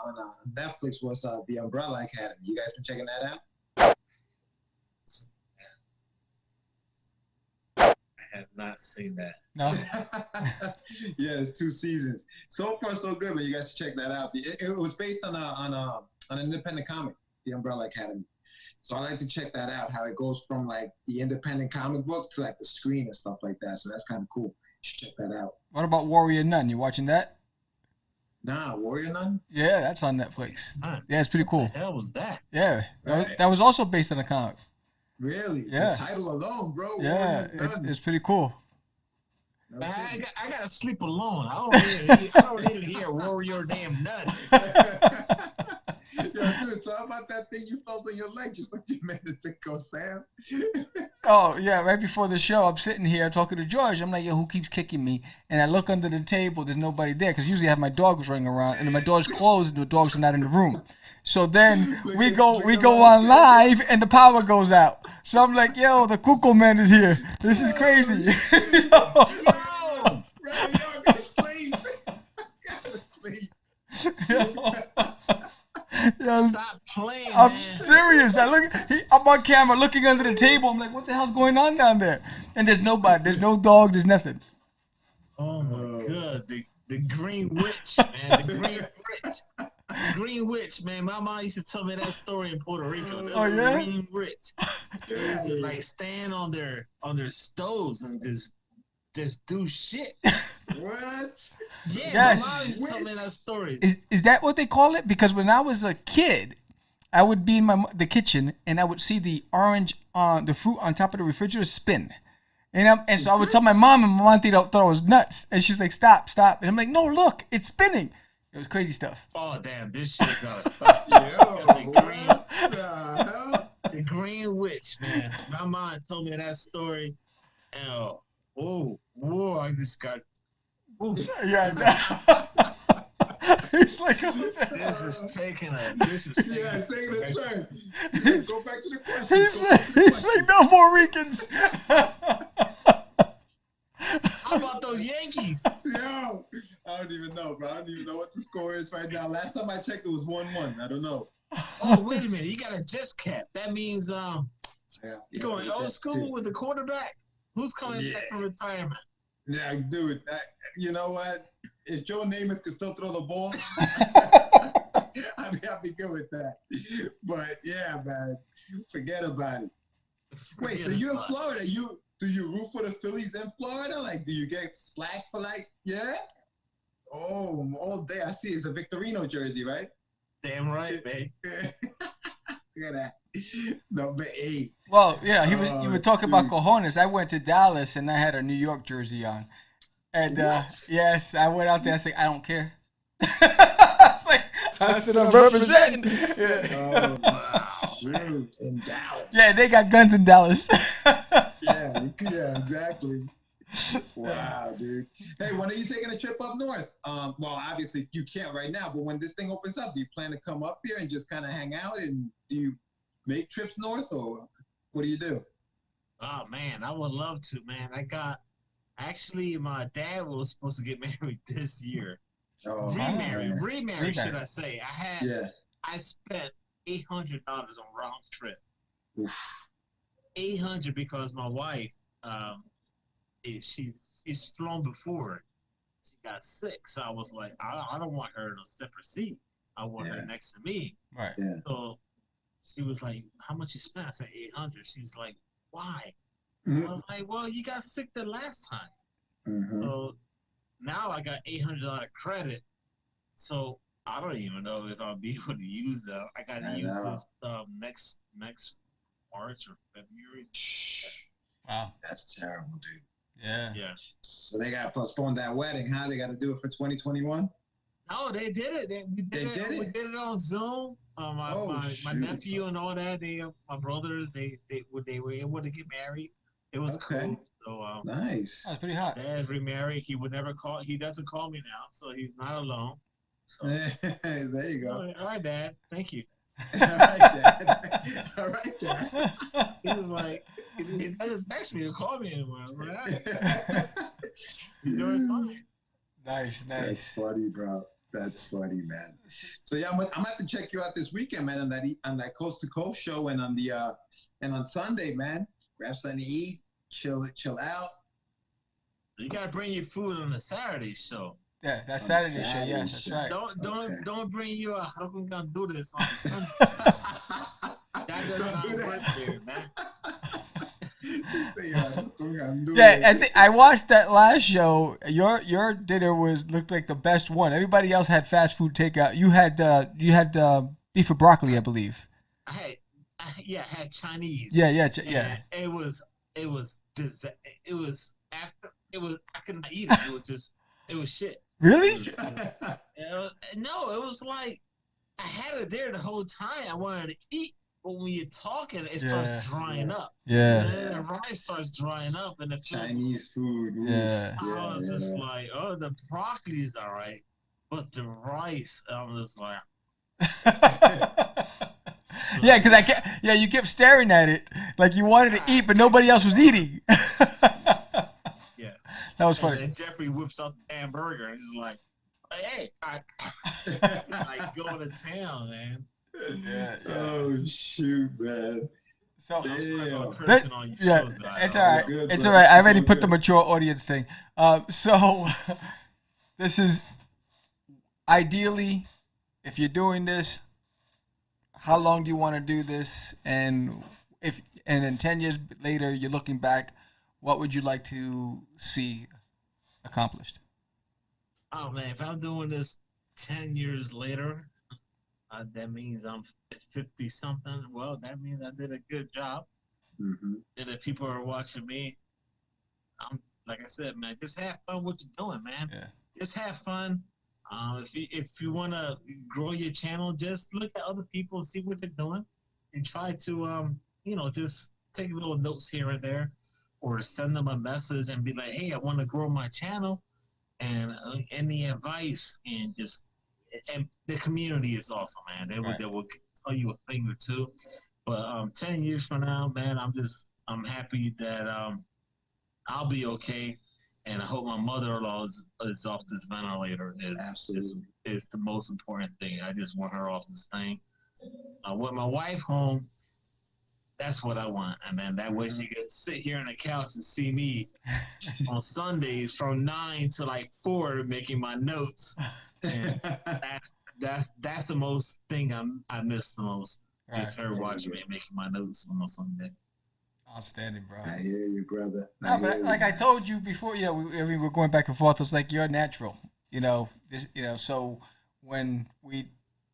Netflix was the Umbrella Academy. You guys been checking that out? I have not seen that. No. Yeah, it's 2 seasons. So far, so good. But you guys should check that out. It was based on an independent comic, the Umbrella Academy. So I like to check that out. How it goes from like the independent comic book to like the screen and stuff like that. So that's kind of cool. You should check that out. What about Warrior Nun? You watching that? Nah, Warrior Nun? Yeah, that's on Netflix. Huh. Yeah, it's pretty cool. What the hell was that? Yeah, Right. that was also based on a comic. Really? Yeah. The title alone, bro. Yeah, Warrior Nun. it's pretty cool. Man, I gotta sleep alone. I don't need to hear Warrior damn Nun. Yo, dude, talk about that thing you felt on your leg just like you meant it to go, Sam. Oh, yeah, right before the show, I'm sitting here talking to George. I'm like, yo, who keeps kicking me? And I look under the table, there's nobody there, because usually I have my dogs running around, and my door's closed, and the dogs are not in the room. So then we go on live, and the power goes out. So I'm like, yo, the Cuckoo Man is here. This is crazy. Yo, I gotta sleep. Gotta sleep. Yo, Stop playing, I'm man. serious. I'm on camera looking under the table. I'm like, what the hell's going on down there? And there's nobody. There's no dog. There's nothing. Oh my god, the Green Witch, man. The Green Witch. The Green Witch, man. My mom used to tell me that story in Puerto Rico. Oh, yeah? The Green Witch. They used to like stand on their stoves and just do shit. What? Yeah, Yes. my mom used to tell me that story. Is that what they call it? Because when I was a kid, I would be in the kitchen and I would see the fruit on top of the refrigerator spin. And so I would tell my mom, and my mom thought I was nuts. And she's like, stop. And I'm like, no, look, it's spinning. It was crazy stuff. Oh damn, this shit gotta stop. The Green Witch, man. My mom told me that story. And whoa, I just got. Ooh, Yeah. It's like, this is taking a Yeah, it's taking a turn. Yeah, go back to the question. he's like, no more Ricans. How about those Yankees? Yo, I don't even know, bro. I don't even know what the score is right now. Last time I checked, it was 1-1. I don't know. Oh, wait a minute. You got a just cap. That means Yeah, you're going old school with the quarterback? Who's coming back from retirement? Yeah, dude. You know what? If Joe Namath could still throw the ball, I'd be good with that. But yeah, man, forget about it. Wait, so you're in Florida? Do you root for the Phillies in Florida? Like, do you get slack for yeah? Oh, all day. I see it's a Victorino jersey, right? Damn right, babe. Look at that. Number 8. Well, yeah, he was talking about cojones. I went to Dallas and I had a New York jersey on. And yes, I went out there. I said, I don't care. I said, I'm representing. Yeah. Oh, wow. Shoot, in Dallas. Yeah, they got guns in Dallas. Yeah, exactly. Wow, dude. Hey, when are you taking a trip up north? Well, obviously you can't right now, but when this thing opens up, do you plan to come up here and just kind of hang out? And do you make trips north, or what do you do? Oh man, I would love to, man. Actually, my dad was supposed to get married this year. Oh, Remarried, should I say? I spent $800 on round trip. Oof. 800 because my wife she's flown before. She got sick, so I was like, I don't want her in a separate seat. I want her next to me. Right. Yeah. So she was like, "How much you spent?" I said, $800. She's like, "Why?" Mhm. I was like, "Well, you got sick the last time, Mhm. so now I got $800 credit. So I don't even know if I'll be able to use that. I got to use this next March or February." Wow. That's terrible, dude. Yeah. Yeah. So they got to postpone that wedding, huh? They got to do it for 2021. No, they did it. We did it on Zoom. My nephew and all that. My brothers. They were able to get married. It was cool. So nice. That's pretty hot. Dad's remarried. He would never call. He doesn't call me now, so he's not alone. So, there you go. All right, Dad. Thank you. All right, Dad. All right, Dad. He was like, he doesn't text me or call me anymore. Right? He's doing fine. Nice. That's funny, bro. That's funny, man. So yeah, I'm gonna have to check you out this weekend, man, on that Coast to Coast show, and on the and on Sunday, man. Grab something to eat, chill out. You gotta bring your food on the Saturday show. Yeah, that's Saturday show. Yes, that's right. Don't bring your how come we gonna do this on Sunday? That does not work there, man. Yeah, I think I watched that last show. Your dinner looked like the best one. Everybody else had fast food takeout. You had beef with broccoli, I believe. I had Chinese. Yeah. It was I could not eat it. It was shit. Really? No, it was like I had it there the whole time. I wanted to eat. But when you're talking, it starts drying up. Yeah. And the rice starts drying up, and the Chinese food. Yeah. I was just like, oh, the broccoli's all right, but the rice, I'm just like. Yeah, because you kept staring at it like you wanted to eat, but nobody else was eating. Yeah. That was funny. And Jeffrey whips out the damn burger and he's like, hey, like going to town, man. Yeah. Oh shoot, man. So it's all right. Good, it's all right. I already put the mature audience thing. So this is ideally, if you're doing this, how long do you want to do this? And then 10 years later, you're looking back, what would you like to see accomplished? Oh man, if I'm doing this 10 years later, that means I'm 50 something. Well, that means I did a good job. Mm-hmm. And if people are watching me, I'm like I said, man, just have fun what you're doing, man. Yeah. Just have fun. If you want to grow your channel, just look at other people and see what they're doing, and try to just take little notes here and there, or send them a message and be like, hey, I want to grow my channel, and any advice, and the community is awesome, man. They will tell you a thing or two. But 10 years from now, man, I'm happy that I'll be okay, and I hope my mother-in-law is off this ventilator. Is the most important thing. I just want her off this thing. With my wife home, that's what I want, and then that way she can sit here on the couch and see me on Sundays from 9 to like 4 making my notes. And that's the most thing I miss the most. Right. Just her watching me and making my notes on a Sunday. Outstanding, bro. I hear you, brother. No, but like I told you before, we're going back and forth. It's like you're natural, So when we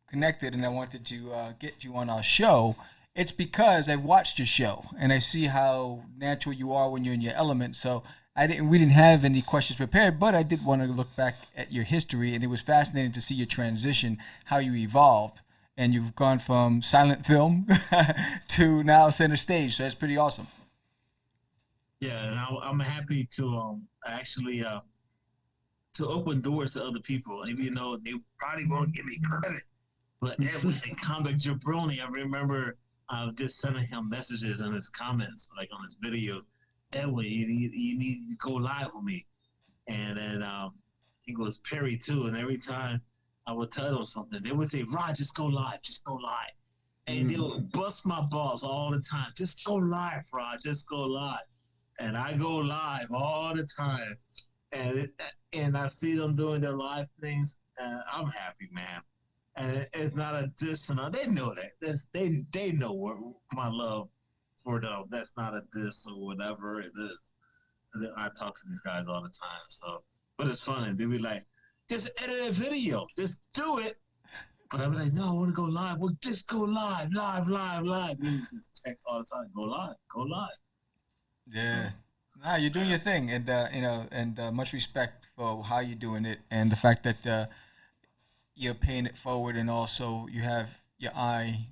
connected and I wanted to get you on our show, it's because I watched your show and I see how natural you are when you're in your element. So we didn't have any questions prepared, but I did want to look back at your history, and it was fascinating to see your transition, how you evolved, and you've gone from silent film to now center stage. So that's pretty awesome. Yeah, and I'm happy to actually to open doors to other people, even though they probably won't give me credit. But everything, Comic Jabroni, I remember just sending him messages in his comments, like on his video. Edwin, you need to go live with me. And then he goes, Perry too. And every time I would tell them something, they would say, Rod, just go live. And they would bust my balls all the time. Just go live, Rod. Just go live. and I go live all the time, and I see them doing their live things, and I'm happy, man. And it's not a diss, and they know that. They know what my love for them. That's not a diss or whatever it is. And I talk to these guys all the time, so. But it's funny. They be like, just edit a video, just do it. But I'm like, no, I want to go live. Well, just go live. They just text all the time, go live. Yeah. Nah, you're doing your thing, and much respect for how you're doing it, and the fact that you're paying it forward, and also you have your eye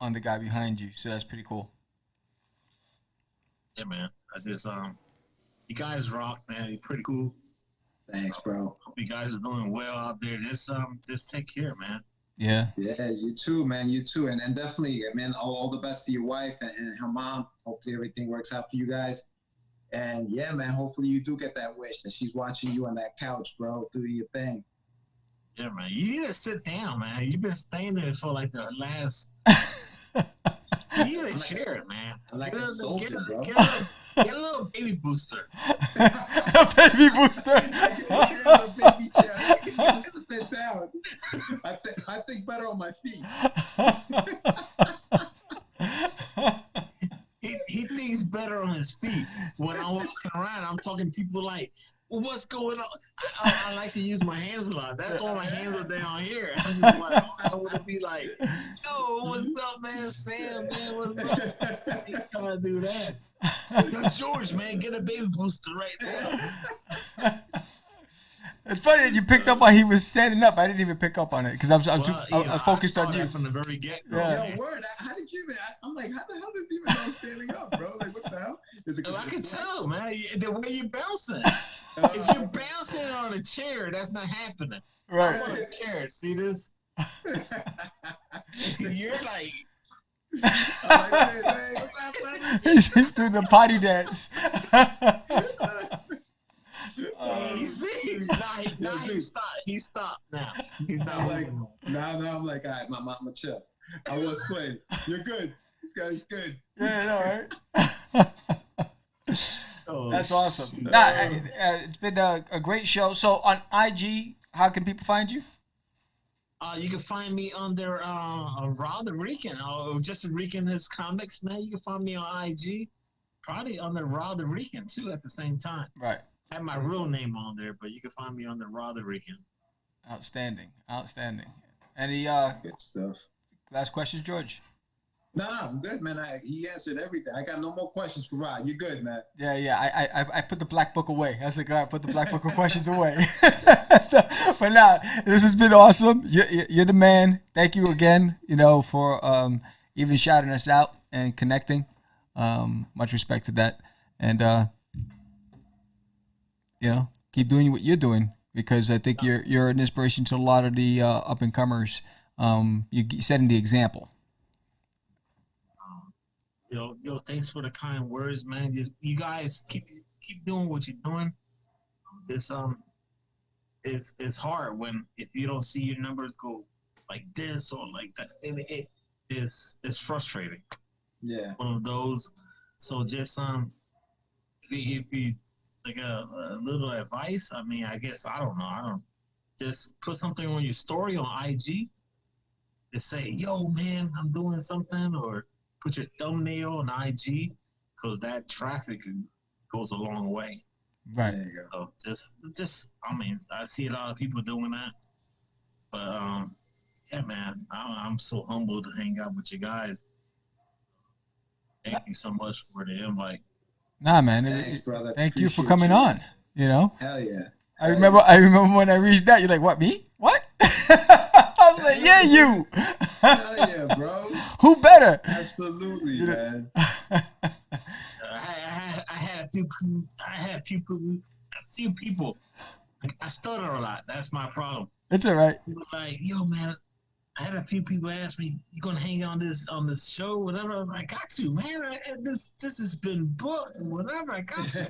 on the guy behind you. So that's pretty cool. Yeah, man. I just you guys rock, man. You're pretty cool. Thanks, bro. Hope you guys are doing well out there. Just take care, man. Yeah. Yeah, you too, man. You too. And definitely, man, all the best to your wife and her mom. Hopefully everything works out for you guys. And yeah, man, hopefully you do get that wish that she's watching you on that couch, bro. Do your thing. Yeah, man. You need to sit down, man. You've been staying there for like the last. You need to share it, man. I'm like a soldier, bro. Get a little baby booster. A baby booster. Sit down. I think better on my feet. He thinks better on his feet. When I'm walking around, I'm talking to people like, well, what's going on? I like to use my hands a lot. That's why my hands are down here. I'm just like, I want to be like, yo, what's up, man? Sam, man, what's up? He's trying to do that. Yo, George, man, get a baby booster right now. It's funny that you picked up while he was standing up. I didn't even pick up on it because I was focused on you from the very get-go. Yeah. Yo, word. How did you even? I'm like, how the hell does he even know standing up, bro? Like, what the hell? I can tell, man. The way you're bouncing. If you're bouncing on a chair, that's not happening. Right. I'm on a chair. See this? You're like. Hey, what's up, brother? He's doing the potty dance. He stopped now. He's not I'm like, moving. now I'm like, all right, I'm chill. I was swaying. You're good. This guy's good. Yeah, all right. That's awesome. It's been a great show. So on IG, how can people find you? You can find me under Raw the Rican, or just Rican his comics, man. You can find me on IG, probably under Raw the Rican too at the same time. Right. I have my real name on there, but you can find me under Raw the Rican. Outstanding. Any Good stuff. last questions, George? No, I'm good, man. He answered everything. I got no more questions for Rod. You're good, man. Yeah. I put the black book away. That's the guy. I put the black book of questions away. But now this has been awesome. You're the man. Thank you again. For even shouting us out and connecting. Much respect to that. And keep doing what you're doing, because I think you're an inspiration to a lot of the up and comers. You're setting the example. Yo, thanks for the kind words, man. You guys keep doing what you're doing. It's hard if you don't see your numbers go like this or like that. It's frustrating. Yeah. One of those. So just if you like a little advice, I mean, I guess I don't know. Just put something on your story on IG to say, yo, man, I'm doing something, or put your thumbnail on IG, because that traffic goes a long way. Right. There you go. So just, I mean, I see a lot of people doing that, but yeah, man, I'm so humbled to hang out with you guys. Thank you so much for the invite. Nah, man. Thanks, brother. Thank you for Appreciate coming you. on. Hell yeah. I remember when I reached out. You're like, what, me? What? I was like, yeah, you. Hell yeah, bro. Who better? Absolutely, man. I had a few people. I stutter a lot. That's my problem. It's all right. People like, yo, man. I had a few people ask me, "You gonna hang on this show, whatever?" I got to, man. This has been booked, whatever. I got to.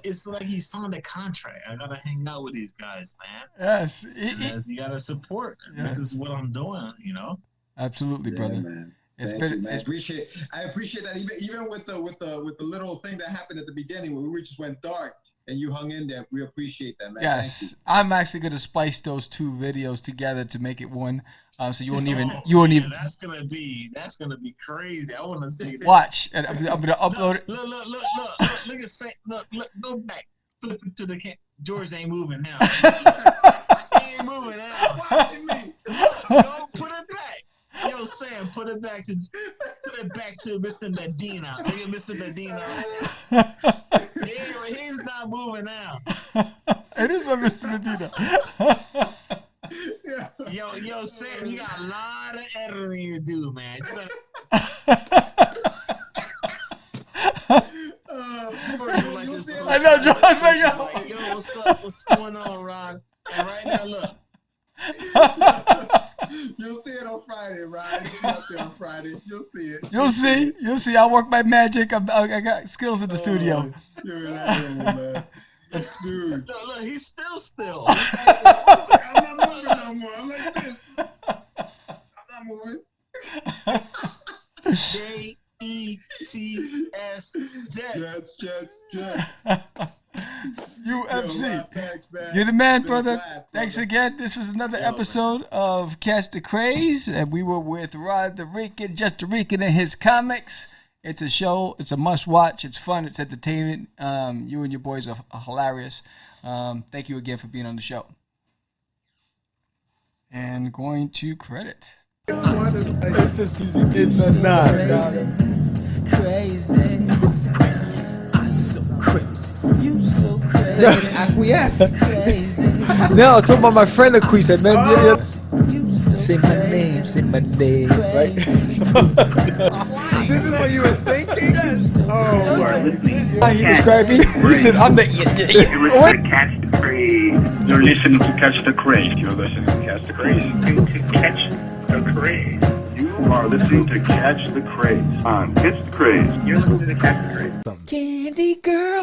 It's like you signed a contract. I gotta hang out with these guys, man. Yes. You gotta support. Yeah. This is what I'm doing, Absolutely, yeah, brother. Man. It's Thank you, been man. it's, I appreciate that. Even with the little thing that happened at the beginning where we just went dark and you hung in there. We appreciate that, man. Thank you. yes. I'm actually gonna splice those two videos together to make it one. So you won't even That's gonna be crazy. I want to see that. watch. And I'm gonna upload it. Look at Saint. Look, go back. Flip it to the camera. George ain't moving now. He ain't moving now. Watching me. Go put it back. Yo, Sam, put it back to Mr. Medina. Look at Mr. Medina. He's not moving now. It is a Mr. Medina. Yo, Sam, you got a lot of editing to do, man. I know, George. Like, yo, what's up? What's going on, Ron? And right now, look. You'll see it on Friday, Ryan. You'll see it out there on Friday. You'll see it. You'll see. I work my magic. I got skills in the studio. You're an animal, man. Dude. Look, he's still. I'm not moving no more. I'm like this. I'm not moving. Jets. Jets. UFC. Yo, thanks, man. You're the man, It's been a brother. blast, Thanks brother. again. This was another episode of Catch the Craze, and we were with Rod the Rican, Just the Rican, and his comics. It's a show. It's a must-watch. It's fun. It's entertainment. You and your boys are hilarious. Thank you again for being on the show. And going to credit. It's just easy. It's not. Crazy. I'm so crazy. You so crazy. Acquiesce. Crazy. No, it's about my friend acquiesce, man. You so Say my name. Say my name. Right? This is what you were thinking? Oh, You are listening he described me. He said, I'm the You're listening to Catch the Craze. You're listening to Catch the Craze. You're listening to Catch the Craze. To Catch the Craze. You are listening to Catch the Craze on Catch the Craze. You're listening to Catch the Craze. Candy girl.